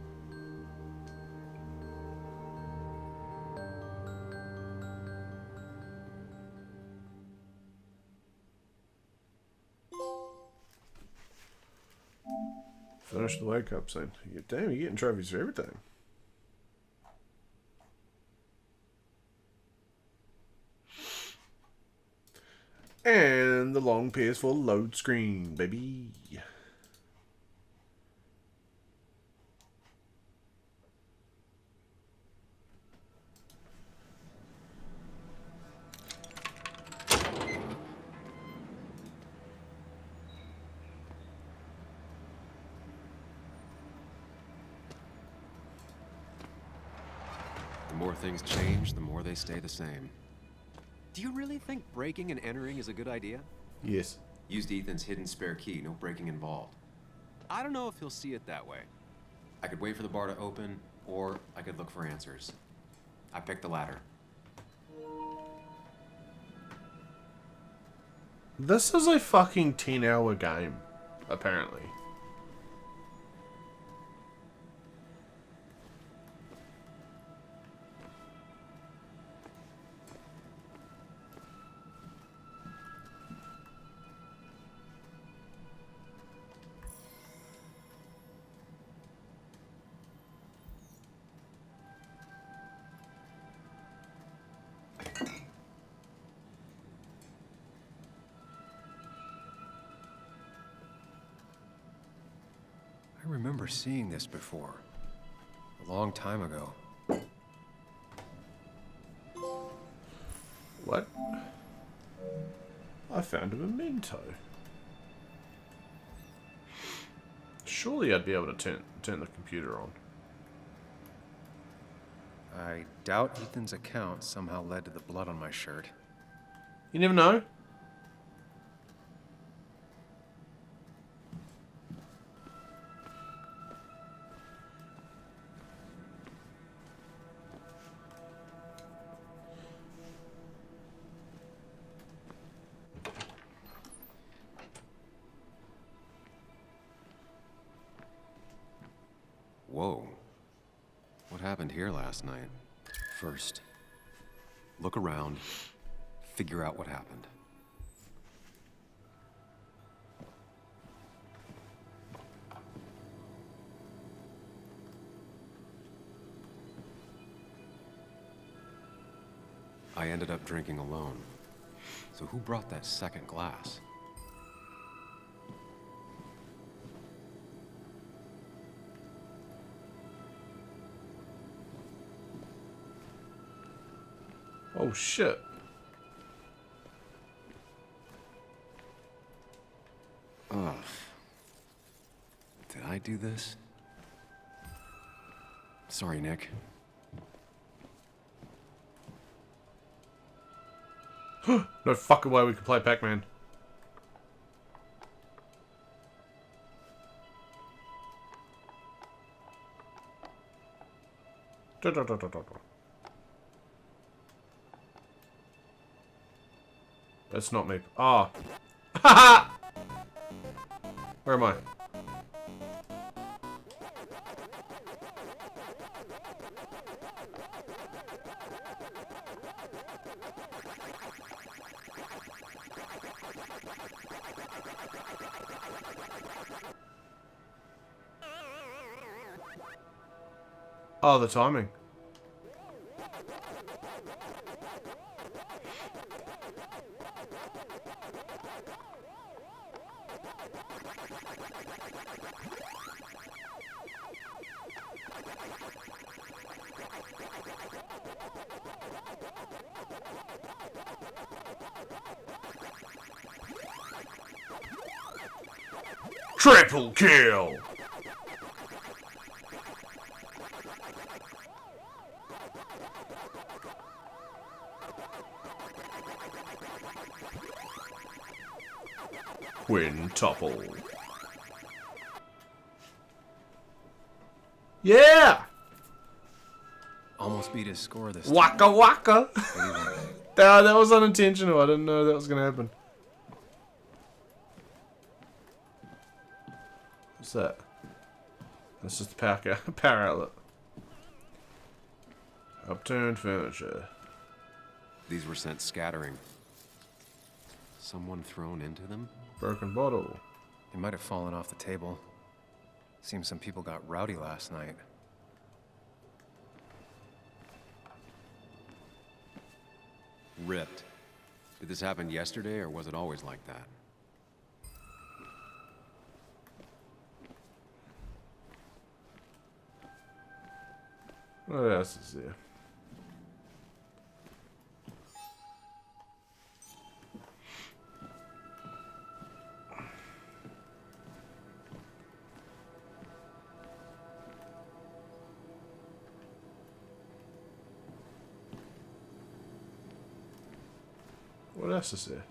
Finish the wake up scene. Damn, you're getting trophies for everything. And the long PS4 load screen, baby. The more things change, the more they stay the same. Do you really think breaking and entering is a good idea? Yes. Used Ethan's hidden spare key, no breaking involved. I don't know if he'll see it that way. I could wait for the bar to open, or I could look for answers. I picked the latter. This is a fucking 10-hour game, apparently. I remember seeing this before. A long time ago. What? I found a memento. Surely I'd be able to turn the computer on. I doubt Ethan's account somehow led to the blood on my shirt. You never know. Whoa. What happened here last night? First, look around, figure out what happened. I ended up drinking alone. So who brought that second glass? Oh shit. Ugh. Did I do this? Sorry, Nick. No fucking way we can play Pac-Man. That's not me. Ah. Oh. Where am I? Oh, the timing. Triple kill! Quintuple. Yeah! Almost beat his score this Waka time. waka! That was unintentional. I didn't know that was going to happen. What's that? That's just the power outlet. Upturned furniture. These were sent scattering. Someone thrown into them? Broken bottle. They might have fallen off the table. Seems some people got rowdy last night. Ripped. Did this happen yesterday, or was it always like that? What else is there? What else is there?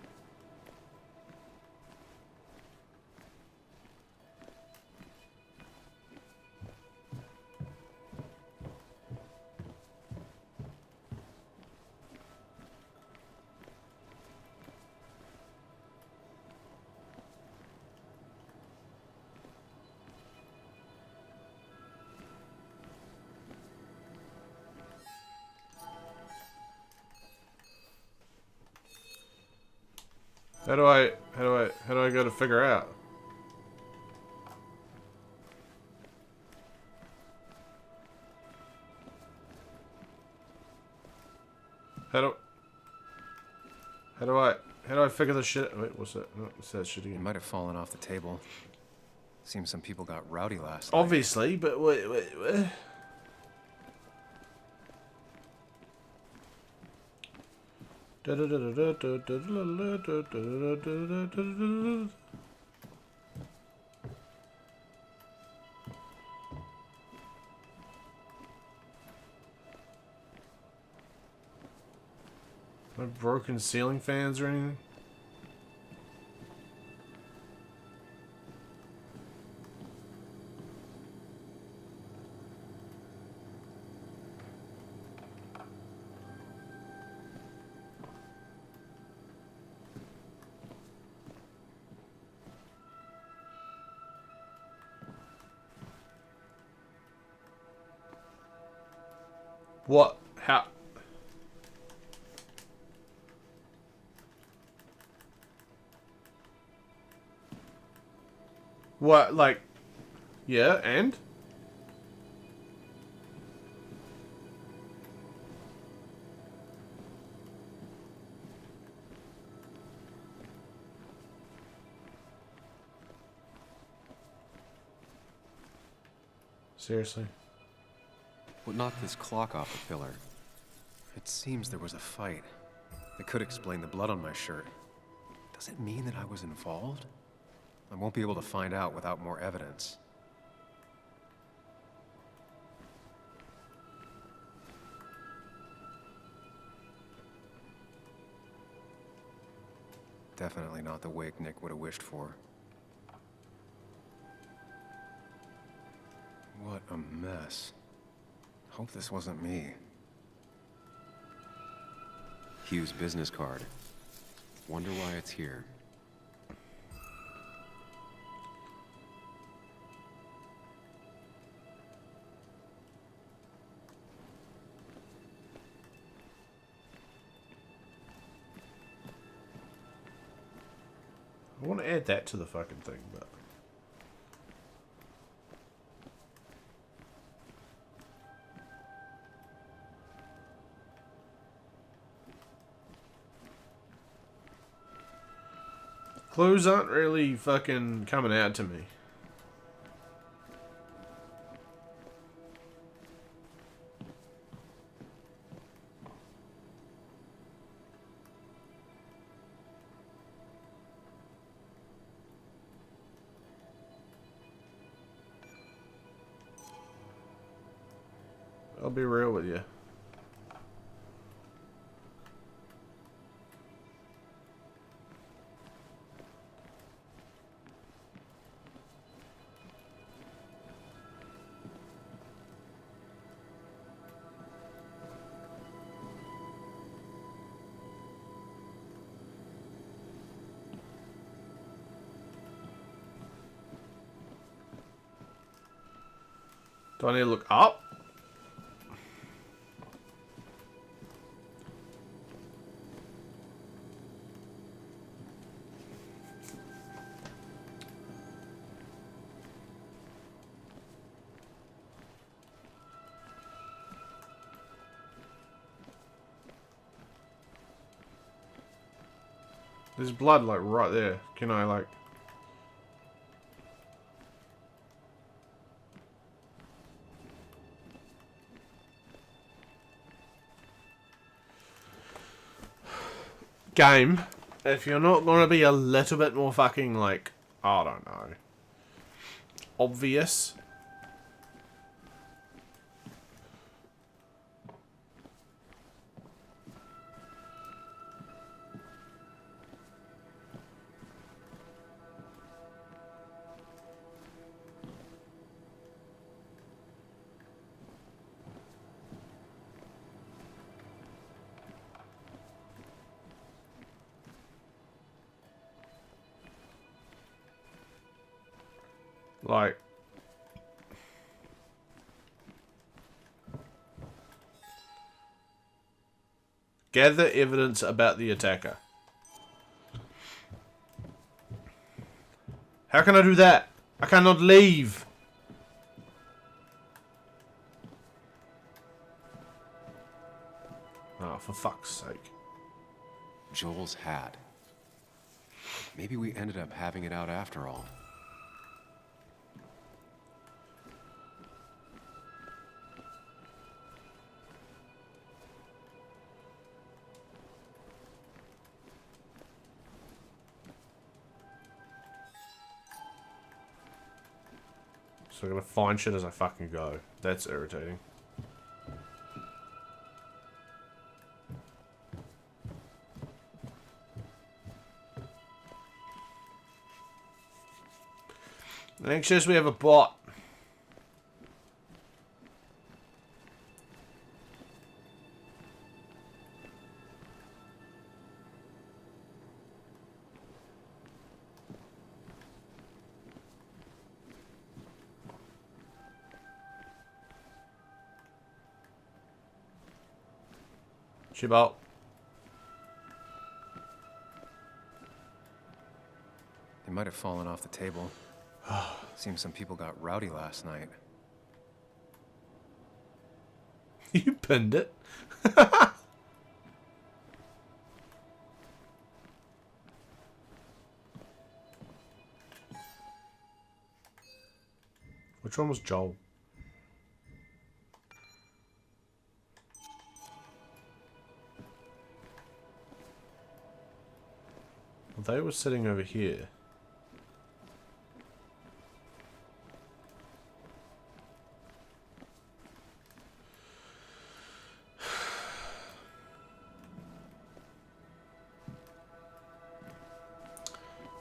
How do I go to figure out? How do I figure this shit? Wait, what's that? No, it's that shit again. It might have fallen off the table. Seems some people got rowdy last night. Obviously, but wait. No broken ceiling fans or anything? What? How? What, like... Yeah, and? Seriously? What knocked this clock off the pillar? It seems there was a fight. It could explain the blood on my shirt. Does it mean that I was involved? I won't be able to find out without more evidence. Definitely not the wake Nick would have wished for. What a mess. Hope this wasn't me. Hugh's business card. Wonder why it's here. I want to add that to the fucking thing, but... Clues aren't really fucking coming out to me. I'll be real with you. Do I need to look up? There's blood, like, right there. Can I, like... Game, if you're not gonna be a little bit more fucking, like, I don't know, obvious. Like, gather evidence about the attacker. How can I do that? I cannot leave. Oh, for fuck's sake. Joel's hat. Maybe we ended up having it out after all. So I'm gonna find shit as I fucking go. That's irritating. Anxious, we have a bot. Shibalt. They might have fallen off the table. Seems some people got rowdy last night. You pinned it. Which one was Joel? They were sitting over here.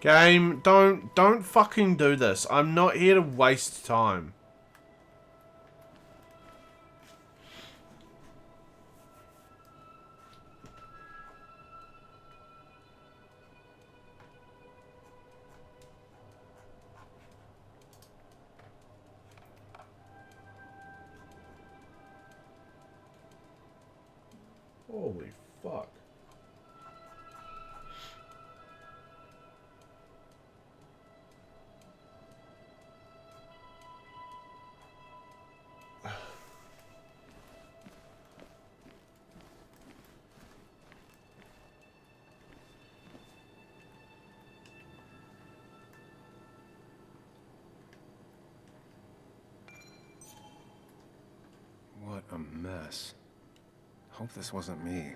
Game, don't fucking do this. I'm not here to waste time. Holy fuck. What a mess. Hope this wasn't me.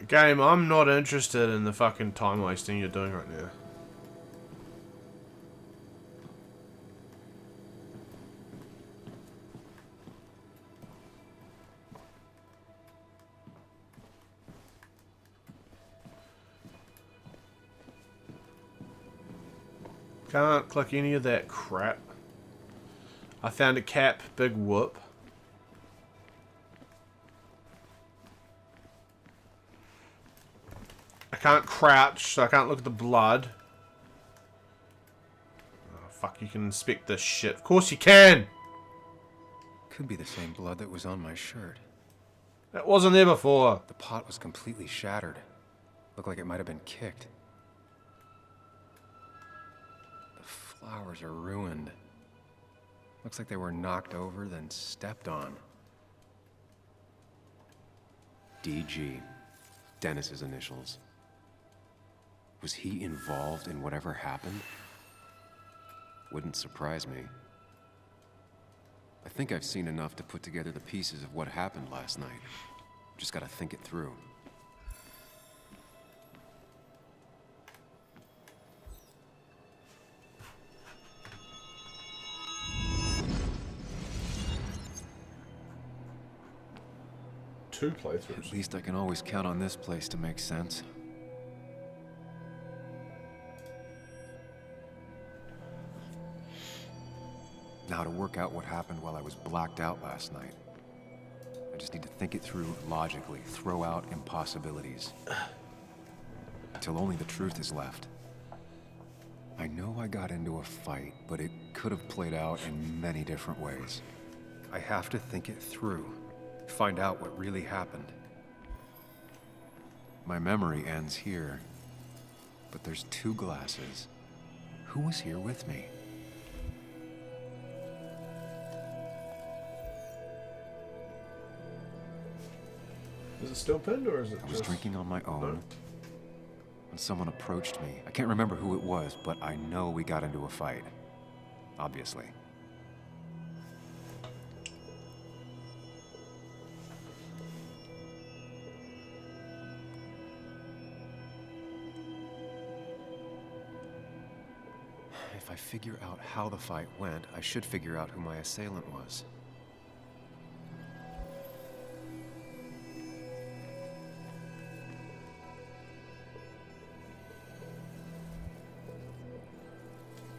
Game, I'm not interested in the fucking time wasting you're doing right now. Can't click any of that crap. I found a cap, big whoop. I can't crouch, so I can't look at the blood. Oh, fuck, you can inspect this shit. Of course you can! Could be the same blood that was on my shirt. That wasn't there before. The pot was completely shattered. Looked like it might have been kicked. The flowers are ruined. Looks like they were knocked over, then stepped on. DG. Dennis's initials. Was he involved in whatever happened? Wouldn't surprise me. I think I've seen enough to put together the pieces of what happened last night. Just gotta think it through. Two playthroughs. At least I can always count on this place to make sense. Now to work out what happened while I was blacked out last night. I just need to think it through logically, throw out impossibilities. Until only the truth is left. I know I got into a fight, but it could have played out in many different ways. I have to think it through. Find out what really happened. My memory ends here, but there's two glasses. Who was here with me? Is it still pinned or is it I was drinking on my own when someone approached me. I can't remember who it was, but I know we got into a fight. Obviously. If I figure out how the fight went, I should figure out who my assailant was.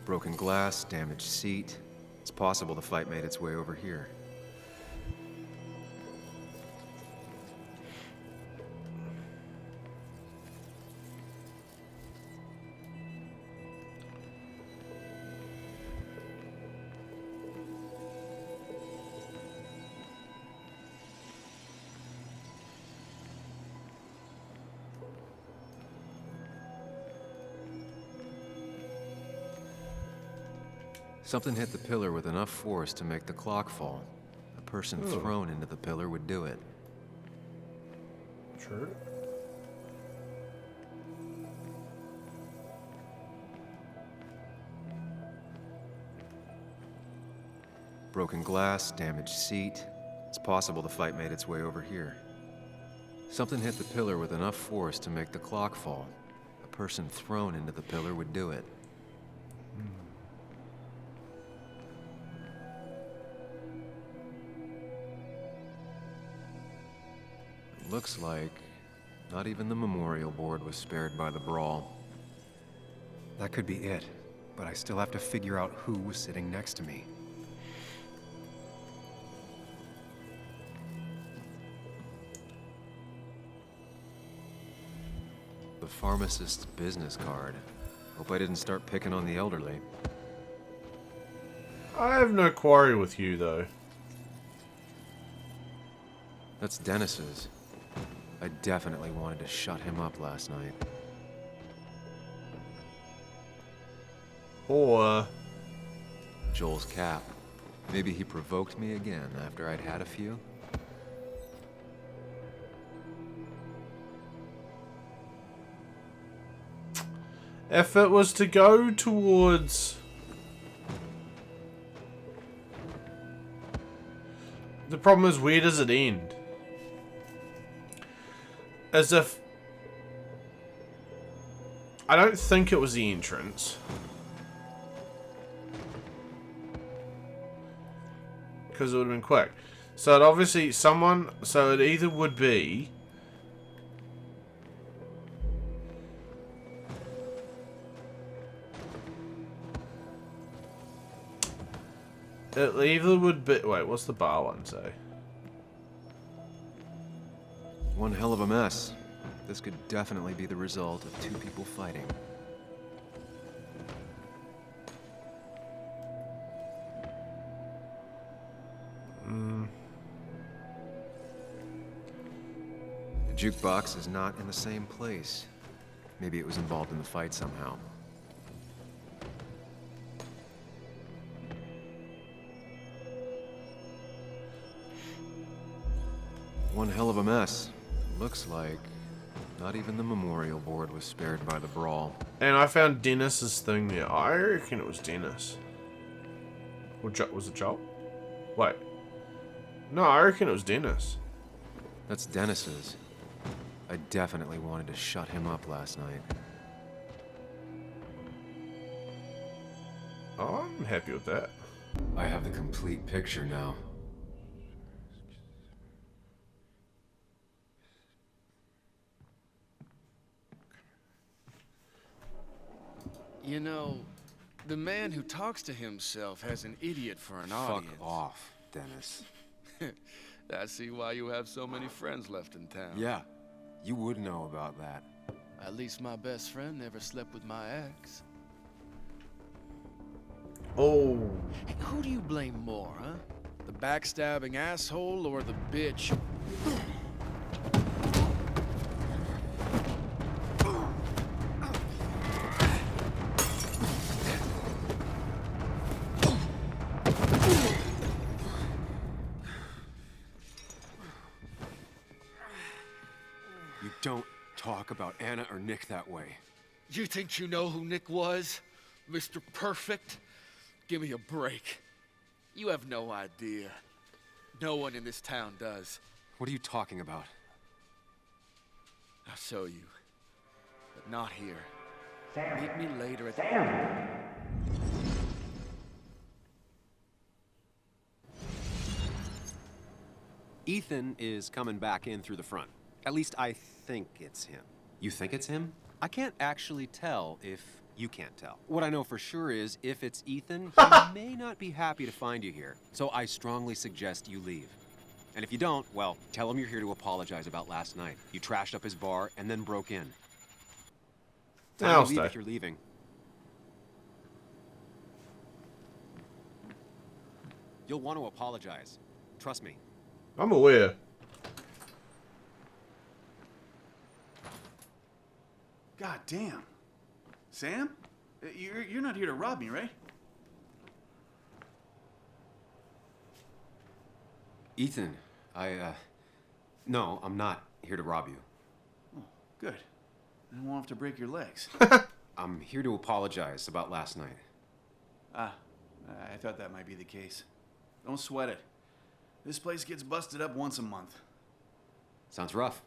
Broken glass, damaged seat. It's possible the fight made its way over here. Something hit the pillar with enough force to make the clock fall. A person thrown into the pillar would do it. True. Broken glass, damaged seat. It's possible the fight made its way over here. Something hit the pillar with enough force to make the clock fall. A person thrown into the pillar would do it. Looks like not even the memorial board was spared by the brawl. That could be it, but I still have to figure out who was sitting next to me. The pharmacist's business card. Hope I didn't start picking on the elderly. I have no quarry with you, though. That's Dennis's. I definitely wanted to shut him up last night. Or Joel's cap. Maybe he provoked me again after I'd had a few. if it was to go towards the problem is, where does it end? As if I don't think it was the entrance. Because it would have been quick. So it obviously someone, so it either would be it either would be, wait, what's the bar one say? One hell of a mess. This could definitely be the result of two people fighting. The jukebox is not in the same place. Maybe it was involved in the fight somehow. One hell of a mess. Looks like not even the memorial board was spared by the brawl. And I found Dennis's thing there. I reckon it was Dennis. Or was it Joel? Wait. No, I reckon it was Dennis. That's Dennis's. I definitely wanted to shut him up last night. Oh, I'm happy with that. I have the complete picture now. You know, the man who talks to himself has an idiot for an audience. Fuck off, Dennis. I see why you have so many friends left in town. Yeah, you would know about that. At least my best friend never slept with my ex. Oh. Hey, who do you blame more, huh? The backstabbing asshole or the bitch? You don't talk about Anna or Nick that way. You think you know who Nick was? Mr. Perfect? Give me a break. You have no idea. No one in this town does. What are you talking about? I'll show you. But not here. Meet me later at the... Ethan is coming back in through the front. At least I think it's him. You think it's him? I can't actually tell if you can't tell. What I know for sure is if it's Ethan, he may not be happy to find you here. So I strongly suggest you leave. And if you don't, well, tell him you're here to apologize about last night. You trashed up his bar and then broke in. Tell him to leave if you're leaving. You'll want to apologize. Trust me. I'm aware. God damn. Sam? You're not here to rob me, right? Ethan, no, I'm not here to rob you. Oh, good. I won't have to break your legs. I'm here to apologize about last night. Ah, I thought that might be the case. Don't sweat it. This place gets busted up once a month. Sounds rough.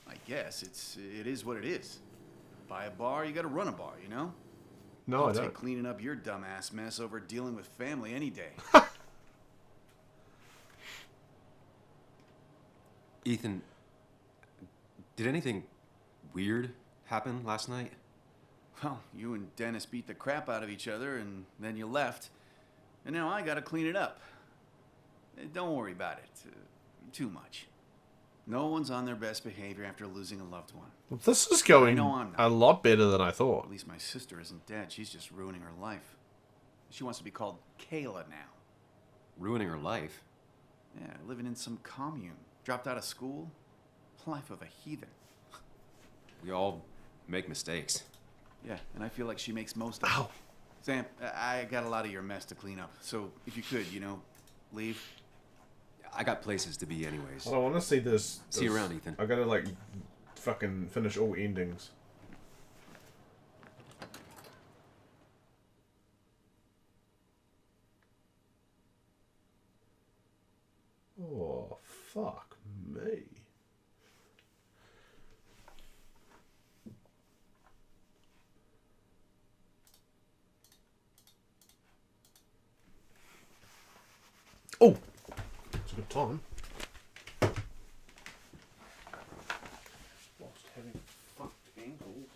I guess it is what it is. Buy a bar, you gotta run a bar, you know? No, I'll I don't. take cleaning up your dumbass mess over dealing with family any day. Ethan, did anything weird happen last night? Well, you and Dennis beat the crap out of each other, and then you left. And now I gotta clean it up. Don't worry about it too much. No one's on their best behavior after losing a loved one. Well, this is going I know I'm not. a lot better than I thought. At least my sister isn't dead. She's just ruining her life. She wants to be called Kayla now. Ruining her life? Yeah, living in some commune. Dropped out of school. Life of a heathen. We all make mistakes. Yeah, and I feel like she makes most of them. Sam, I got a lot of your mess to clean up. So if you could, leave. I got places to be anyways. Well, I want to see this. See you around, Ethan. I gotta, fucking finish all endings. Oh, fuck me. Oh! It's a good time. Whilst having fucked ankles.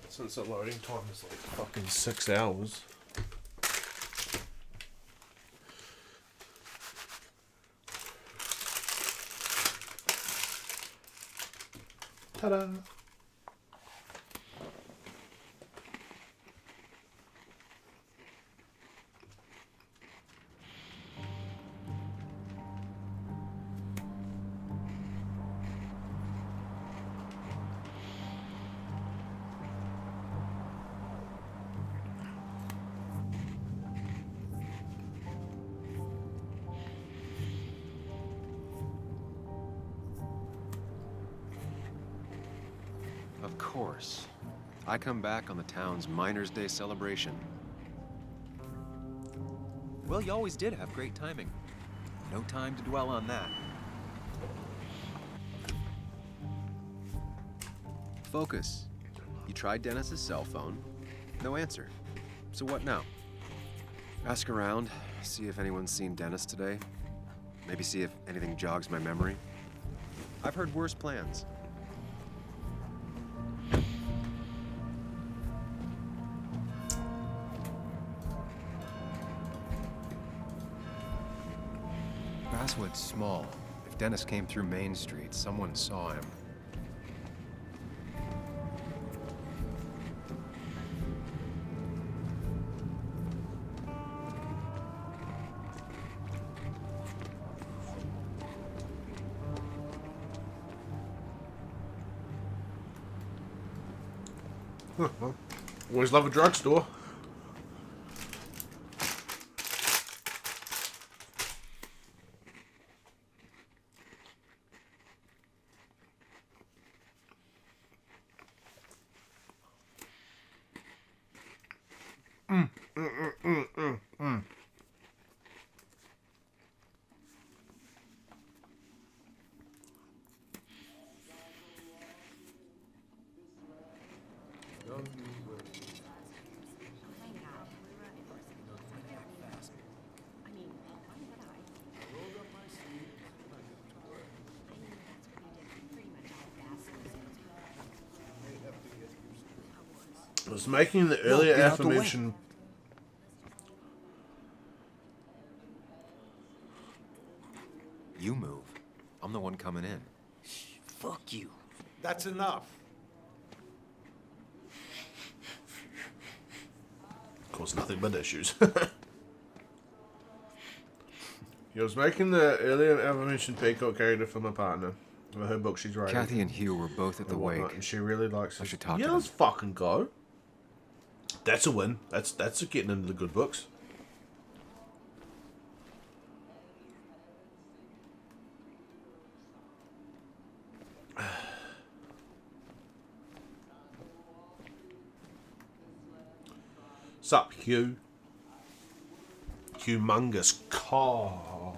Since the loading time is like fucking 6 hours. Ta-da! Of course. I come back on the town's Miners' Day celebration. Well, you always did have great timing. No time to dwell on that. Focus. You tried Dennis's cell phone. No answer. So what now? Ask around, see if anyone's seen Dennis today. Maybe see if anything jogs my memory. I've heard worse plans. Basswood's small. If Dennis came through Main Street, someone saw him. Well, always love a drugstore. Was making the earlier get out the way. aforementioned. You move. I'm the one coming in. Fuck you. That's enough. Of course, nothing but issues. He was making the earlier aforementioned peacock character for my partner. For her book she's writing. Kathy and Hugh were both at the and whatnot, wake. and she really likes I it. should talk Yeah, to let's them. fucking go. That's a win. That's getting into the good books. Sup, Hugh? Humongous car.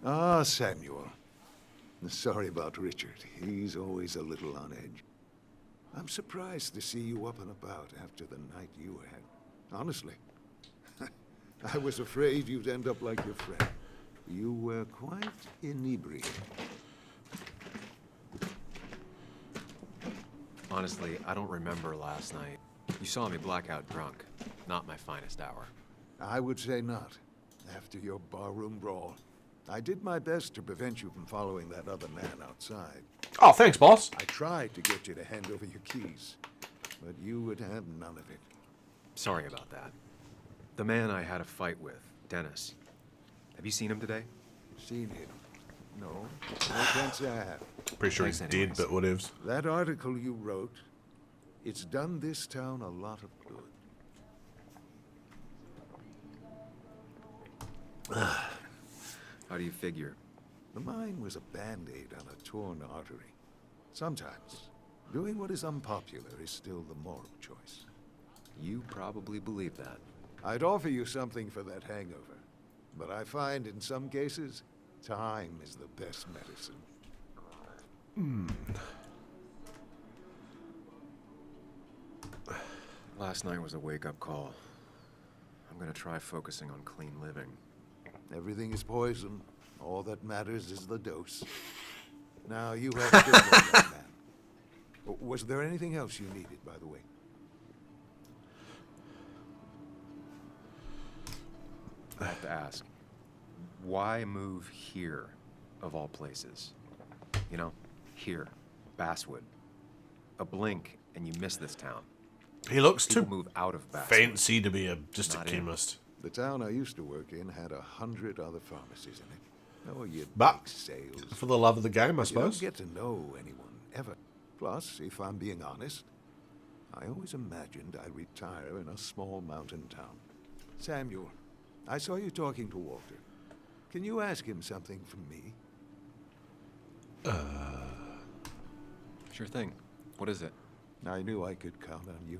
Ah, Samuel. Sorry about Richard. He's always a little on edge. I'm surprised to see you up and about after the night you had. Honestly. I was afraid you'd end up like your friend. You were quite inebriated. Honestly, I don't remember last night. You saw me blackout drunk. Not my finest hour. I would say not. After your barroom brawl. I did my best to prevent you from following that other man outside. Oh, thanks, boss. I tried to get you to hand over your keys, but you would have none of it. Sorry about that. The man I had a fight with, Dennis. Have you seen him today? Seen him? No. No can't say I have. Pretty sure Thanks he's dead, anyways. but whatevs. That article you wrote, it's done this town a lot of good. How do you figure? The mine was a band-aid on a torn artery. Sometimes, doing what is unpopular is still the moral choice. You probably believe that. I'd offer you something for that hangover, but I find in some cases, time is the best medicine. Last night was a wake-up call. I'm gonna try focusing on clean living. Everything is poison. All that matters is the dose. Now, you have a good one, young man. Was there anything else you needed, by the way? I have to ask, why move here, of all places? You know, here, Basswood. A blink, and you miss this town. He looks People too move out of Basswood. fancy to be just Not a in. chemist. The town I used to work in had 100 other pharmacies in it. Oh, you'd But make sales. for the love of the game, I You don't suppose. get to know anyone, ever. Plus, if I'm being honest, I always imagined I'd retire in a small mountain town. Samuel, I saw you talking to Walter. Can you ask him something from me? Sure thing. What is it? I knew I could count on you.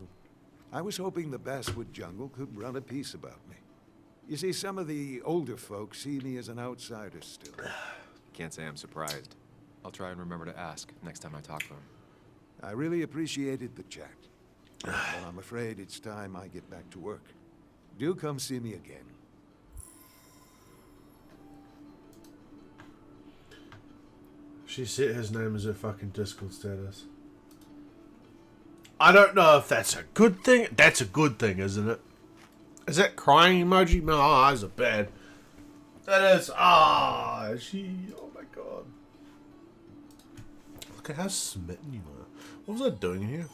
I was hoping the Basswood Jungle could run a piece about me. You see, some of the older folks see me as an outsider still. Can't say I'm surprised. I'll try and remember to ask next time I talk to him. I really appreciated the chat. But I'm afraid it's time I get back to work. Do come see me again. She set his name as her fucking Discord status. I don't know if that's a good thing. That's a good thing, isn't it? Is that crying emoji? My eyes are bad. That is. She. Oh my god. Look at how smitten you are. What was I doing here?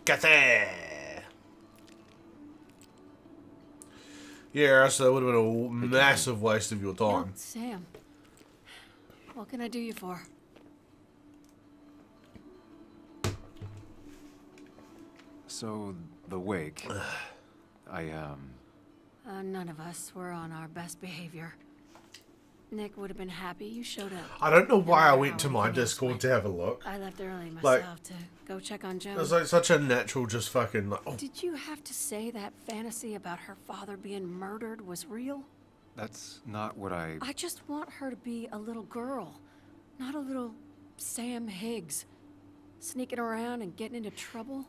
Get there! Yeah, so that would have been a massive waste of your time. Sam, what can I do you for? So, the wake. None of us were on our best behavior. Nick would have been happy you showed up. I don't know why I matter went how to my everything else Discord went. to have a look. I left early Like- myself to go check on Joan. It was like such a natural, just fucking. Like, oh, Did you have to say that fantasy about her father being murdered was real? That's not what I just want her to be a little girl, not a little Sam Higgs, sneaking around and getting into trouble.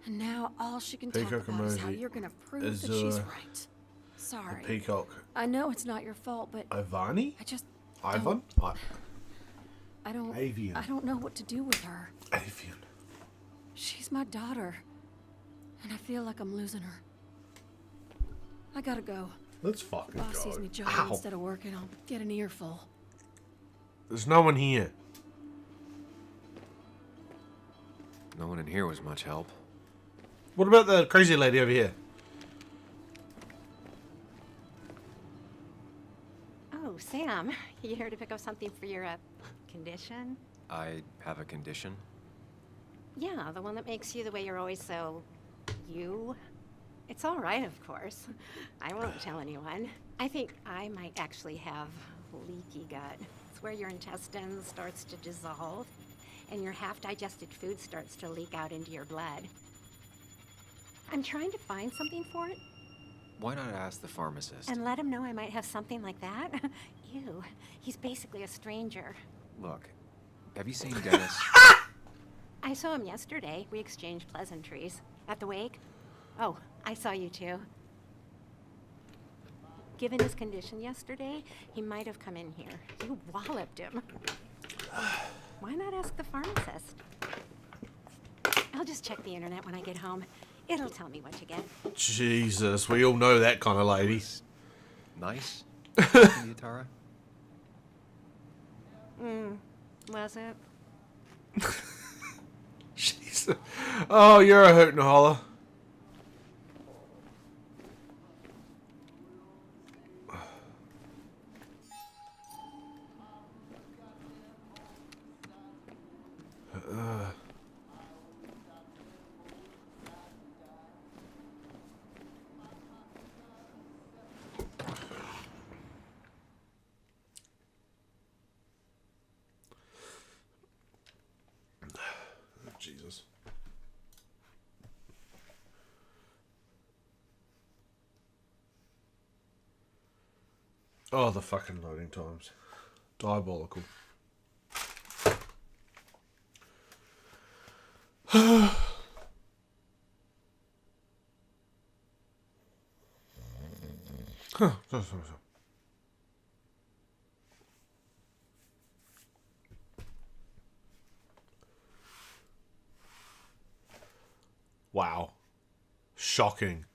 And now all she can talk Peacock about is how emoji. you're gonna prove Is, that she's right. Sorry. peacock. I know it's not your fault, but Ivani? I just Ivan? I don't Avian. I don't know what to do with her. Avian. She's my daughter, and I feel like I'm losing her. I gotta go. Let's fucking Boss go. sees me jogging Ow. instead of working. I'll get an earful. There's no one here. No one in here was much help. What about the crazy lady over here? Oh, Sam, you here to pick up something for your condition? I have a condition. Yeah, the one that makes you the way you're always so you. It's all right, of course. I won't tell anyone. I think I might actually have leaky gut. It's where your intestines starts to dissolve and your half-digested food starts to leak out into your blood. I'm trying to find something for it Why not ask the pharmacist? and let him know I might have something like that. Ew, he's basically a stranger. Look, have you seen Dennis? I saw him yesterday. We exchanged pleasantries. At the wake? Oh, I saw you too. Given his condition yesterday, he might have come in here. You walloped him. Why not ask the pharmacist? I'll just check the internet when I get home. It'll tell me what to get. Jesus, we all know that kind of lady. Nice? You, Tara? Was it? Jesus. Oh, you're a hoot and a holler. Jesus. Oh, the fucking loading times. Diabolical. Wow. Shocking.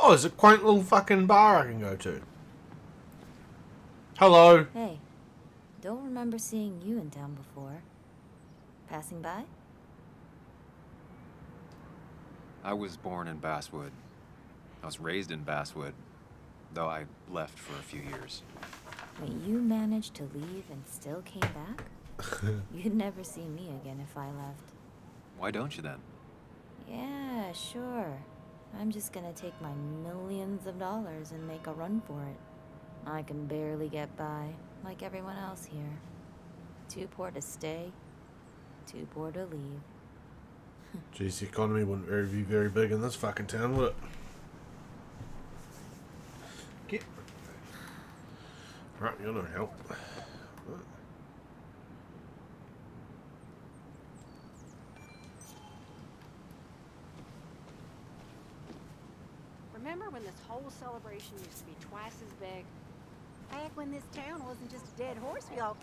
Oh, there's a quaint little fucking bar I can go to. Hello. Hey, don't remember seeing you in town before. Passing by? I was born in Basswood. I was raised in Basswood, though I left for a few years. Wait, you managed to leave and still came back? You'd never see me again if I left. Why don't you then? Yeah, sure. I'm just gonna take my millions of dollars and make a run for it. I can barely get by, like everyone else here. Too poor to stay, too poor to leave. Jeez, the economy wouldn't be very big in this fucking town, would it? Get. Right, you're no help. Remember when this whole celebration used to be twice as big? Back when this town wasn't just a dead horse we all...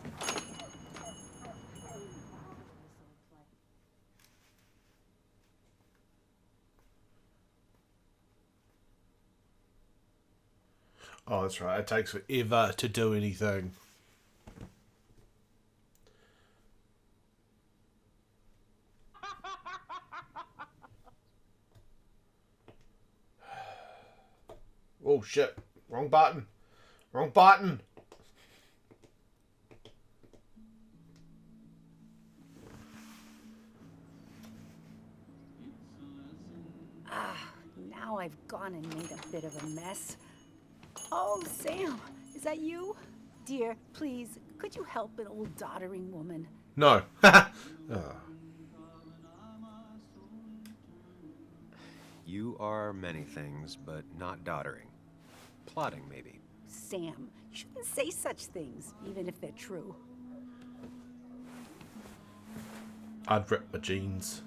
Oh, that's right. It takes forever to do anything. Oh shit. Wrong button. Wrong button. Now I've gone and made a bit of a mess. Oh, Sam, is that you? Dear, please, could you help an old doddering woman? No. You are many things, but not doddering. Plotting, maybe. Sam, you shouldn't say such things, even if they're true. I'd rip my jeans.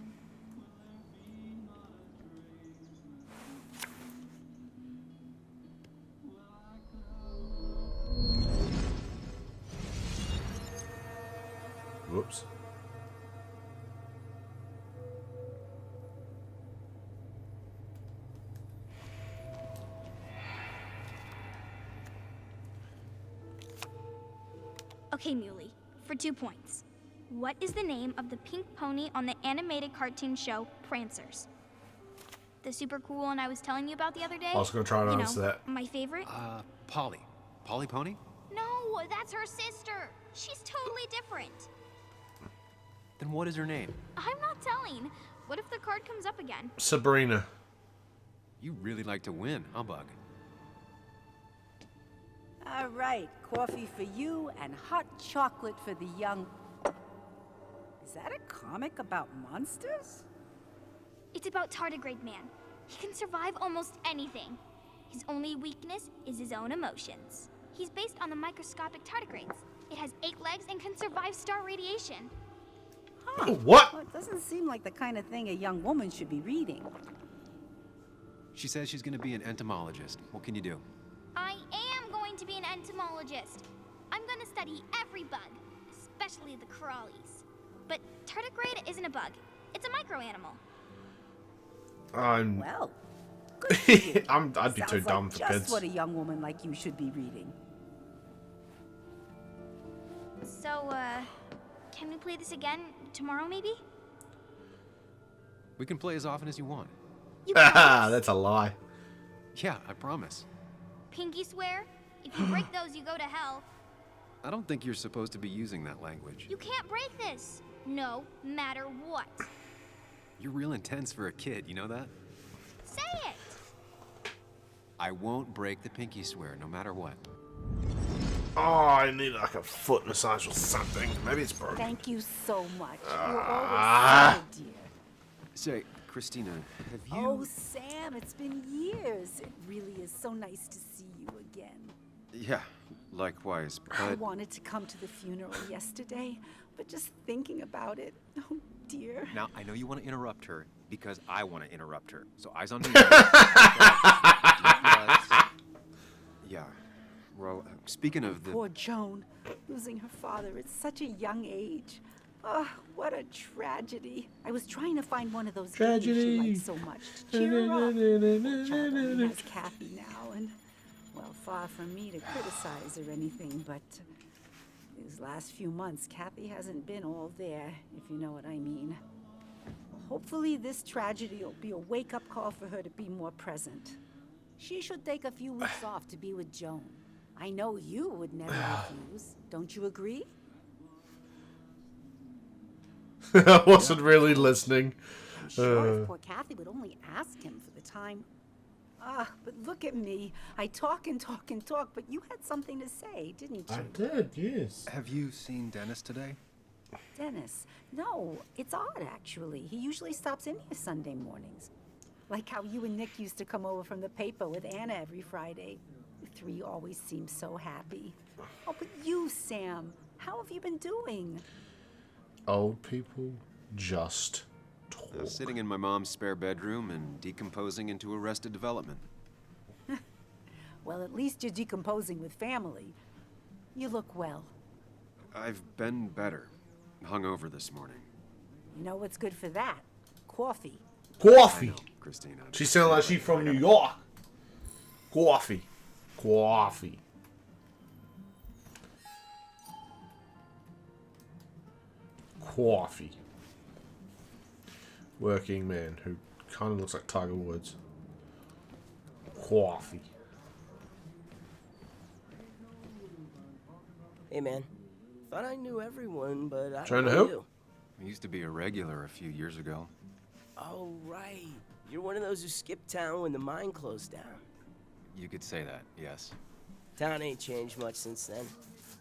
Whoops. Okay, Muley, for 2 points. What is the name of the pink pony on the animated cartoon show Prancers? The super cool one I was telling you about the other day? I was going to try and answer that. My favorite? Polly. Polly Pony? No, that's her sister. She's totally different. Then what is her name? I'm not telling. What if the card comes up again? Sabrina. You really like to win, humbug. All right, coffee for you and hot chocolate for the young... Is that a comic about monsters? It's about Tardigrade Man. He can survive almost anything. His only weakness is his own emotions. He's based on the microscopic tardigrades. It has 8 legs and can survive star radiation. Huh. What? Well, it doesn't seem like the kind of thing a young woman should be reading. She says she's going to be an entomologist. What can you do? I am going to be an entomologist. I'm going to study every bug, especially the crawlies. But tardigrade isn't a bug. It's a microanimal. Well, I'd be too dumb for just kids. what a young woman like you should be reading. So, can we play this again tomorrow, maybe? We can play as often as you want. That's a lie. Yeah, I promise. Pinky swear? If you break those, you go to hell. I don't think you're supposed to be using that language. You can't break this. No matter what. You're real intense for a kid, you know that? Say it! I won't break the pinky swear, no matter what. Oh, I need like a foot massage or something. Maybe it's broken. Thank you so much. You're always so dear. Say, Christina, have you... Oh, Sam, it's been years. It really is so nice to see you again. Yeah, likewise, I but... wanted to come to the funeral yesterday, but just thinking about it, oh dear. Now, I know you want to interrupt her, because I want to interrupt her. So eyes on me. Yeah. Well, speaking of the... Poor Joan, losing her father at such a young age. Oh, what a tragedy. I was trying to find one of those Tragedy. games she likes so much to cheer her up. Poor child only has Kathy now, and, well, far from me to criticize or anything, but these last few months, Kathy hasn't been all there, if you know what I mean. Hopefully this tragedy will be a wake-up call for her to be more present. She should take a few weeks off to be with Joan. I know you would never refuse. Don't you agree? I wasn't really listening. I'm sure if poor Kathy would only ask him for the time. But look at me. I talk and talk and talk, but you had something to say, didn't you? I did, yes. Have you seen Dennis today? Dennis? No, it's odd, actually. He usually stops in here Sunday mornings. Like how you and Nick used to come over from the paper with Anna every Friday. The three always seem so happy. Oh, but you, Sam, how have you been doing? Old people just talk. I was sitting in my mom's spare bedroom and decomposing into Arrested Development. Well, at least you're decomposing with family. You look well. I've been better. Hungover this morning. You know what's good for that? Coffee. Coffee. Christina. She sounds like she's from New York. Coffee. Coffee. Coffee. Working man who kind of looks like Tiger Woods. Coffee. Hey man, thought I knew everyone, but I Trying don't to know help? you. I used to be a regular a few years ago. Oh right, you're one of those who skipped town when the mine closed down. You could say that, yes. Town ain't changed much since then.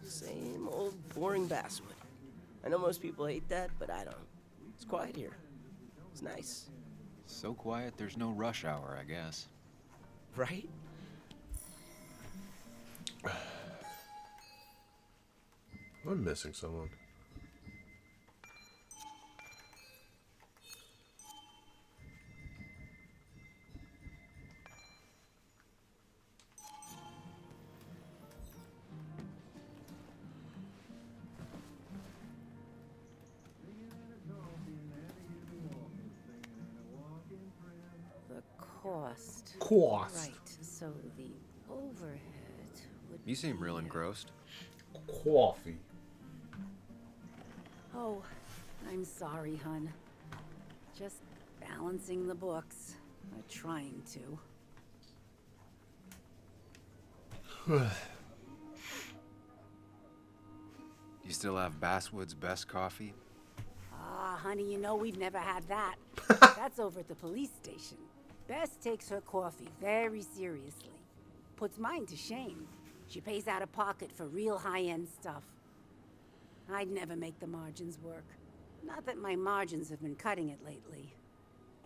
Same old boring basswood. I know most people hate that, but I don't. It's quiet here. It's nice. So quiet, there's no rush hour, I guess. Right? I'm missing someone. The cost. Cost. Right, so the overhead would You seem real engrossed. Coffee. Oh, I'm sorry, hun. Just balancing the books. Or trying to. You still have Basswood's best coffee? Ah, honey, you know we've never had that. That's over at the police station. Bess takes her coffee very seriously. Puts mine to shame. She pays out of pocket for real high-end stuff. I'd never make the margins work. Not that my margins have been cutting it lately.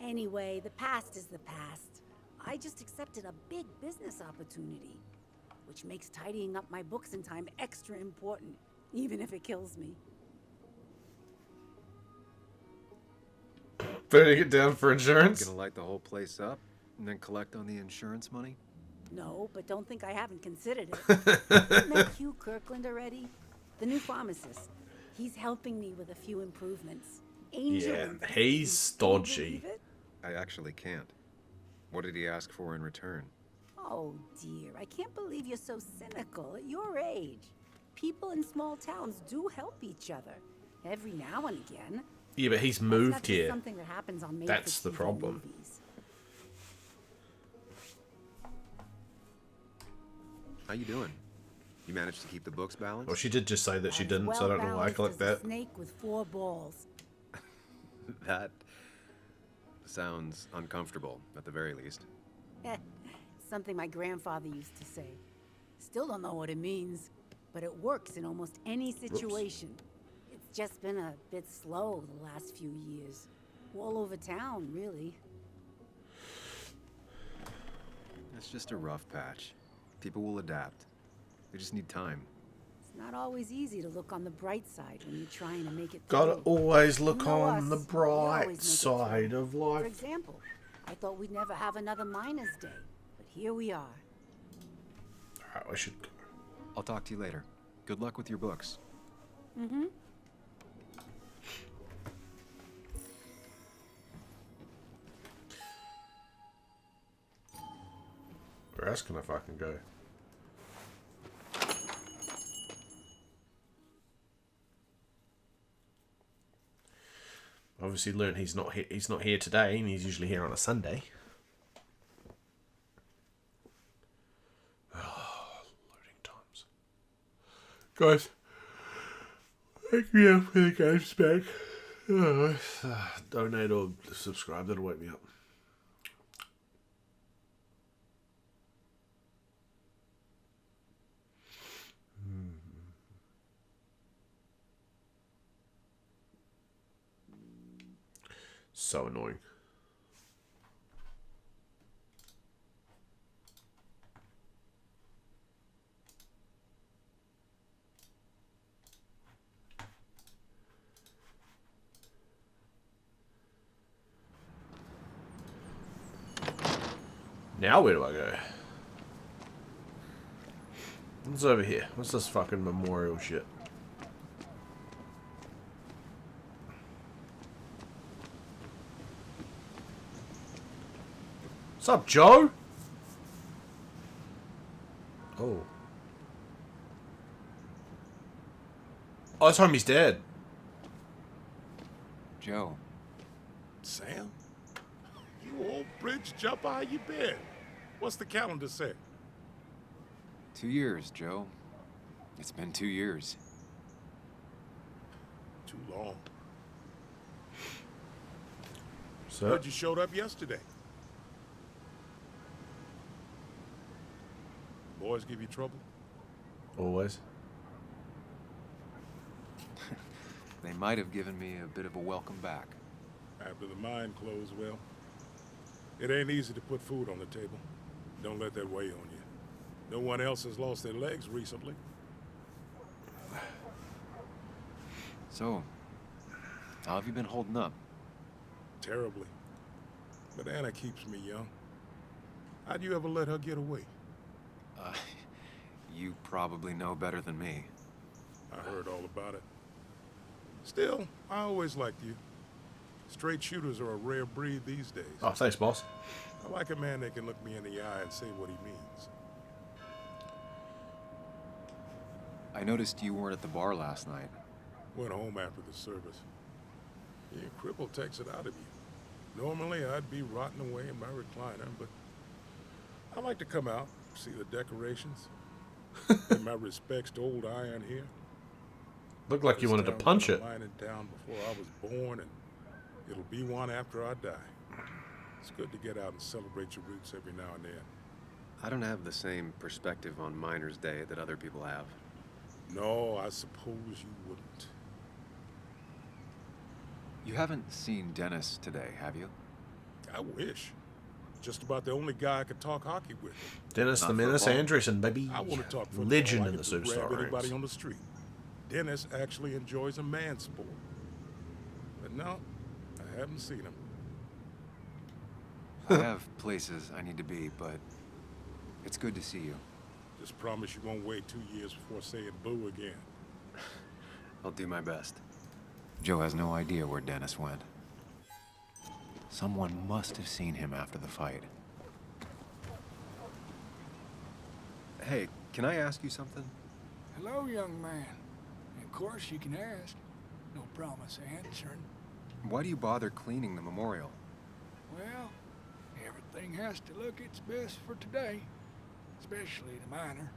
Anyway, the past is the past. I just accepted a big business opportunity, which makes tidying up my books in time extra important, even if it kills me. Putting it down for insurance? Gonna light the whole place up and then collect on the insurance money? No, but don't think I haven't considered it. Met Hugh Kirkland already? The new pharmacist. He's helping me with a few improvements. Angel Yeah, investments. he's Can you dodgy. believe it? I actually can't. What did he ask for in return? Oh dear, I can't believe you're so cynical at your age. People in small towns do help each other. Every now and again. Yeah, but he's That's not moved just here. something that happens on That's the made-for-TV problem. movies. How you doing? You managed to keep the books balanced? Well, she did just say that she As didn't, so I don't know why I well-balanced collect as a that. snake with 4 balls. That sounds uncomfortable, at the very least. Something my grandfather used to say. Still don't know what it means, but it works in almost any situation. It's just been a bit slow the last few years. All over town, really. It's just a rough patch. People will adapt. They just need time. It's not always easy to look on the bright side when you're trying to make it Gotta through. always look You know on the us, we always bright make it side through. of For life. example, I thought we'd never have another Miners' Day, but here we are. Alright, I should go. I'll talk to you later. Good luck with your books. Mm-hmm. Where else can I fucking go? Obviously learned he's not here today, and he's usually here on a Sunday. Oh, loading times. Guys, thank you for the games back. Donate or subscribe, that'll wake me up. So annoying. Now where do I go? What's over here? What's this fucking memorial shit? What's up, Joe? Oh. Oh, it's homie's dead. Joe. Sam? You old bridge jumper, how you been? What's the calendar say? 2 years, Joe. It's been 2 years. Too long. So? Heard you showed up yesterday. Boys give you trouble? Always. They might have given me a bit of a welcome back. After the mine closed, well, it ain't easy to put food on the table. Don't let that weigh on you. No one else has lost their legs recently. So, how have you been holding up? Terribly. But Anna keeps me young. How'd you ever let her get away? You probably know better than me. I heard all about it. Still, I always liked you. Straight shooters are a rare breed these days. Oh, thanks, boss. I like a man that can look me in the eye and say what he means. I noticed you weren't at the bar last night. Went home after the service. Your cripple takes it out of you. Normally, I'd be rotting away in my recliner, but I like to come out, see the decorations. Pay my respects to old iron here. Looked like you wanted to punch it. Mining town before I was born, and it'll be one after I die. It's good to get out and celebrate your roots every now and then. I don't have the same perspective on Miners' Day that other people have. No, I suppose you wouldn't. You haven't seen Dennis today, have you? I wish. Just about the only guy I could talk hockey with. Dennis the Menace Andresen, baby. I want to talk football. Legend I in the get to grab Superstar anybody ranks. on the street. Dennis actually enjoys a man's sport. But no, I haven't seen him. I have places I need to be, but it's good to see you. Just promise you won't wait 2 years before saying boo again. I'll do my best. Joe has no idea where Dennis went. Someone must have seen him after the fight. Hey, can I ask you something? Hello, young man. Of course you can ask. No promise answering. Why do you bother cleaning the memorial? Well, everything has to look its best for today. Especially the miner.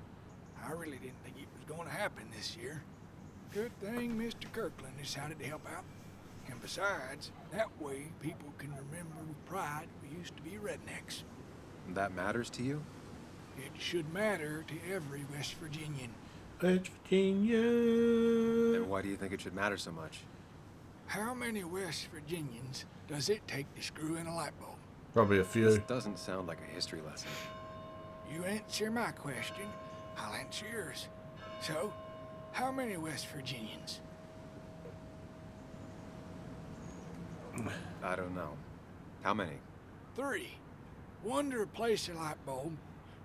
I really didn't think it was going to happen this year. Good thing Mr. Kirkland decided to help out. And besides, that way people can remember with pride we used to be rednecks. That matters to you? It should matter to every West Virginian. West Virginia. Then why do you think it should matter so much? How many West Virginians does it take to screw in a light bulb? Probably a few. This doesn't sound like a history lesson. You answer my question, I'll answer yours. So, how many West Virginians? I don't know. How many? 3. 1 to replace a light bulb.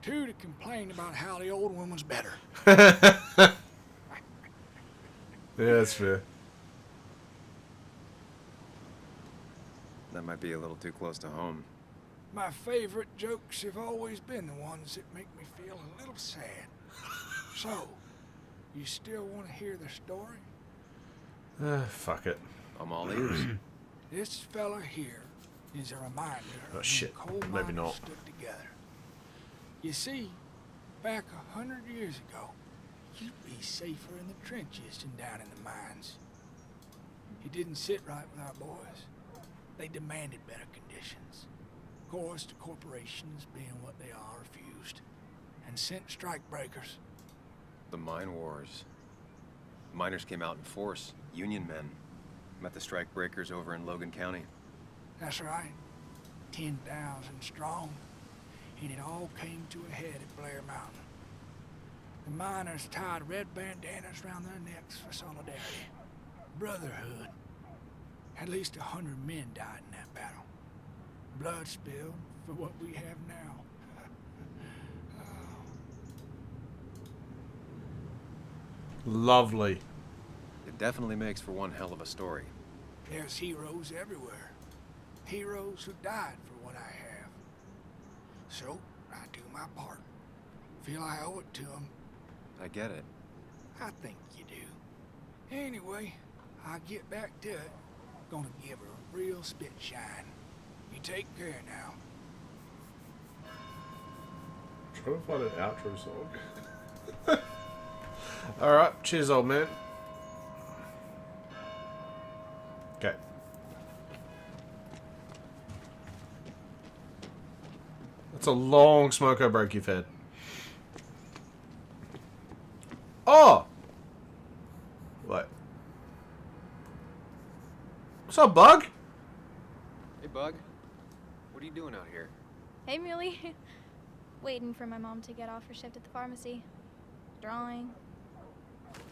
2 to complain about how the old one was better. Yeah, that's fair. That might be a little too close to home. My favorite jokes have always been the ones that make me feel a little sad. So, you still want to hear the story? Fuck it. I'm all ears. This fella here is a reminder Oh of shit. when coal Maybe miners not. stood together. You see, back 100 years ago, you'd be safer in the trenches than down in the mines. It didn't sit right with our boys. They demanded better conditions. Of course, the corporations, being what they are, refused and sent strikebreakers. The mine wars. Miners came out in force. Union men. Met the strikebreakers over in Logan County. That's right. 10,000 strong. And it all came to a head at Blair Mountain. The miners tied red bandanas around their necks for solidarity. Brotherhood. At least 100 men died in that battle. Blood spilled for what we have now. Lovely. It definitely makes for one hell of a story. There's heroes everywhere. Heroes who died for what I have. So, I do my part. Feel I owe it to them. I get it. I think you do. Anyway, I'll get back to it. Gonna give her a real spit shine. You take care now. Trying to find an outro song. Alright, cheers, old man. Okay. That's a long smoko break you've had. Oh! What? What's up, Bug? Hey, Bug. What are you doing out here? Hey, Muley. Waiting for my mom to get off her shift at the pharmacy. Drawing.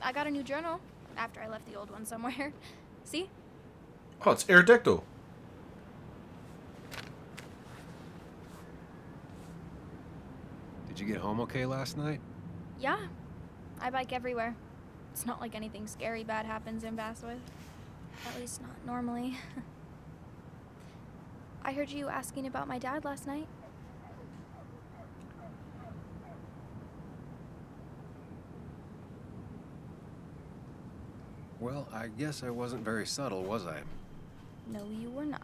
I got a new journal after I left the old one somewhere. See? Oh, it's Aerodactyl. Did you get home okay last night? Yeah. I bike everywhere. It's not like anything scary bad happens in Basswood. At least not normally. I heard you asking about my dad last night. Well, I guess I wasn't very subtle, was I? No, you were not.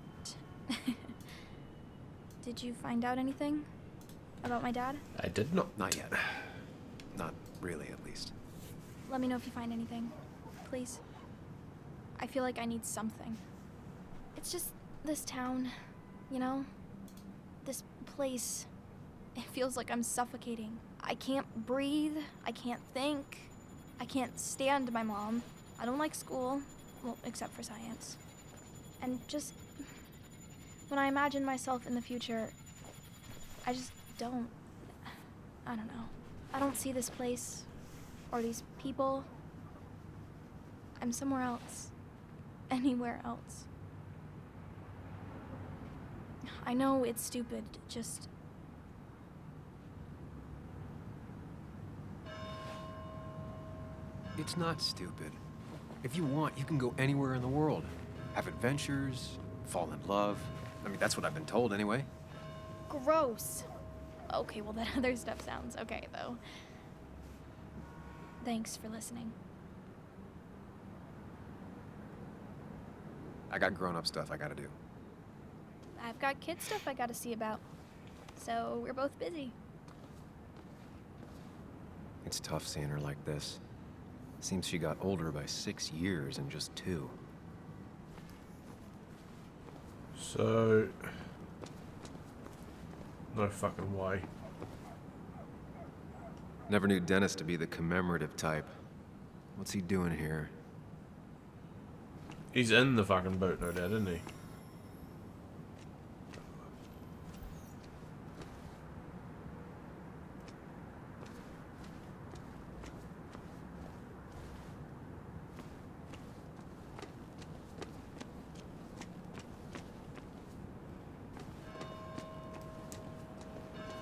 Did you find out anything about my dad? I did not. Not yet. Not really, at least. Let me know if you find anything. Please. I feel like I need something. It's just this town, you know? This place. It feels like I'm suffocating. I can't breathe. I can't think. I can't stand my mom. I don't like school. Well, except for science. And just... when I imagine myself in the future, I just don't... I don't know. I don't see this place. Or these people. I'm somewhere else. Anywhere else. I know it's stupid, just... It's not stupid. If you want, you can go anywhere in the world. Have adventures, fall in love. I mean, that's what I've been told anyway. Gross. Okay, well, that other stuff sounds okay, though. Thanks for listening. I got grown-up stuff I gotta do. I've got kid stuff I gotta see about. So we're both busy. It's tough seeing her like this. Seems she got older by 6 years in just 2. So... no fucking way. Never knew Dennis to be the commemorative type. What's he doing here? He's in the fucking boat, no doubt, isn't he?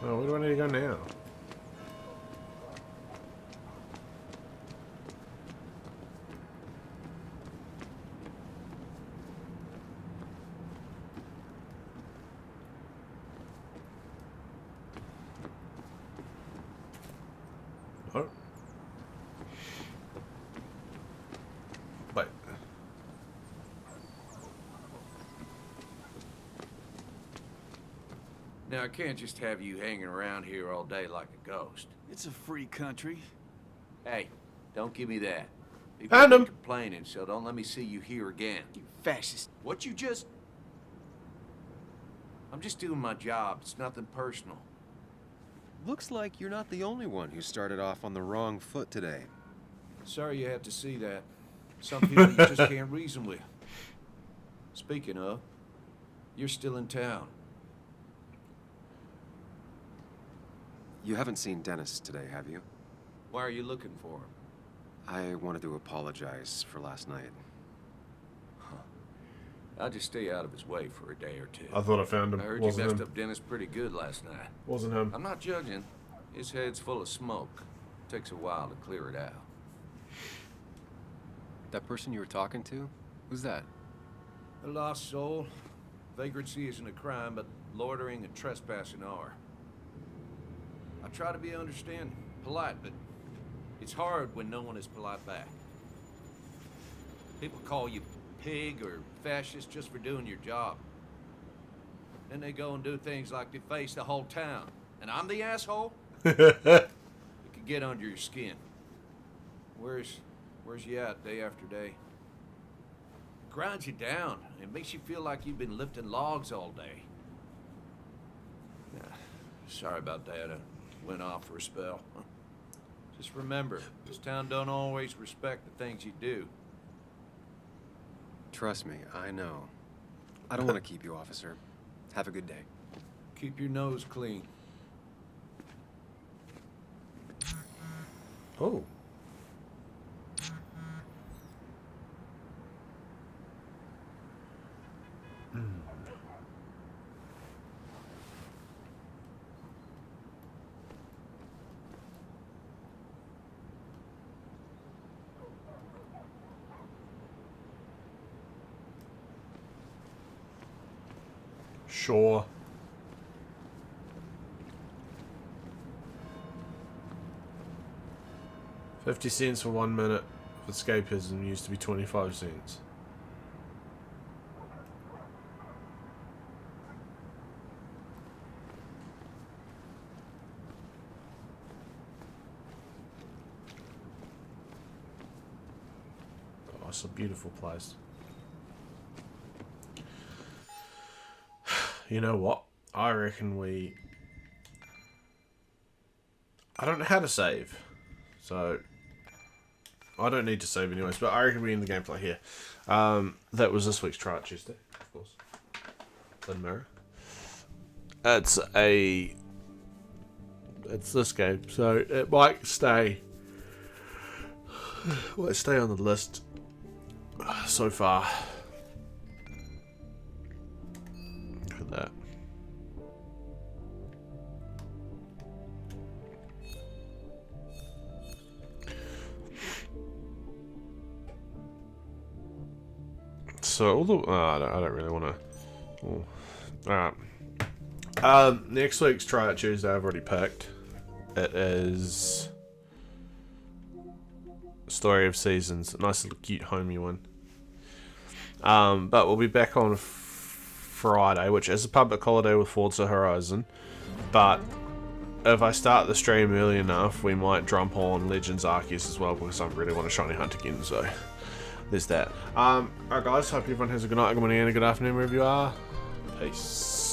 Oh, where do I need to go now? Now, I can't just have you hanging around here all day like a ghost. It's a free country. Hey, don't give me that. People have been complaining, so don't let me see you here again. You fascist. What you just... I'm just doing my job. It's nothing personal. Looks like you're not the only one who started off on the wrong foot today. Sorry you had to see that. Some people you just can't reason with. Speaking of, you're still in town. You haven't seen Dennis today, have you? Why are you looking for him? I wanted to apologize for last night. I'll just stay out of his way for a day or two. I thought I found him. I heard Wasn't you messed him. up Dennis pretty good last night. Wasn't him. I'm not judging. His head's full of smoke. Takes a while to clear it out. That person you were talking to? Who's that? A lost soul. Vagrancy isn't a crime, but loitering and trespassing are. I try to be understanding, polite, but it's hard when no one is polite back. People call you pig or fascist just for doing your job. Then they go and do things like they face the whole town. And I'm the asshole? It could get under your skin. Where's you at day after day? It grinds you down. It makes you feel like you've been lifting logs all day. Sorry about that. I went off for a spell. Just remember, this town don't always respect the things you do. Trust me, I know. I don't want to keep you, officer. Have a good day. Keep your nose clean. Oh. Sure. $50 for 1 minute of escapism used to be 25 cents. Oh, it's a beautiful place. You know what? I reckon I don't know how to save. So I don't need to save anyways, but I reckon we end the gameplay here. That was this week's Try It Tuesday, of course. Twin Mirror. It's this game, so it might stay on the list so far. Look at that. So all the I don't really want to. Alright. Next week's Try It Tuesday I've already picked. It is Story of Seasons, a nice little cute homey one. But we'll be back on Friday, which is a public holiday with Forza Horizon. But if I start the stream early enough, we might jump on Legends Arceus as well, because I really want to shiny hunt again. So there's that. Alright guys, hope everyone has a good night, good morning, and a good afternoon wherever you are. Peace.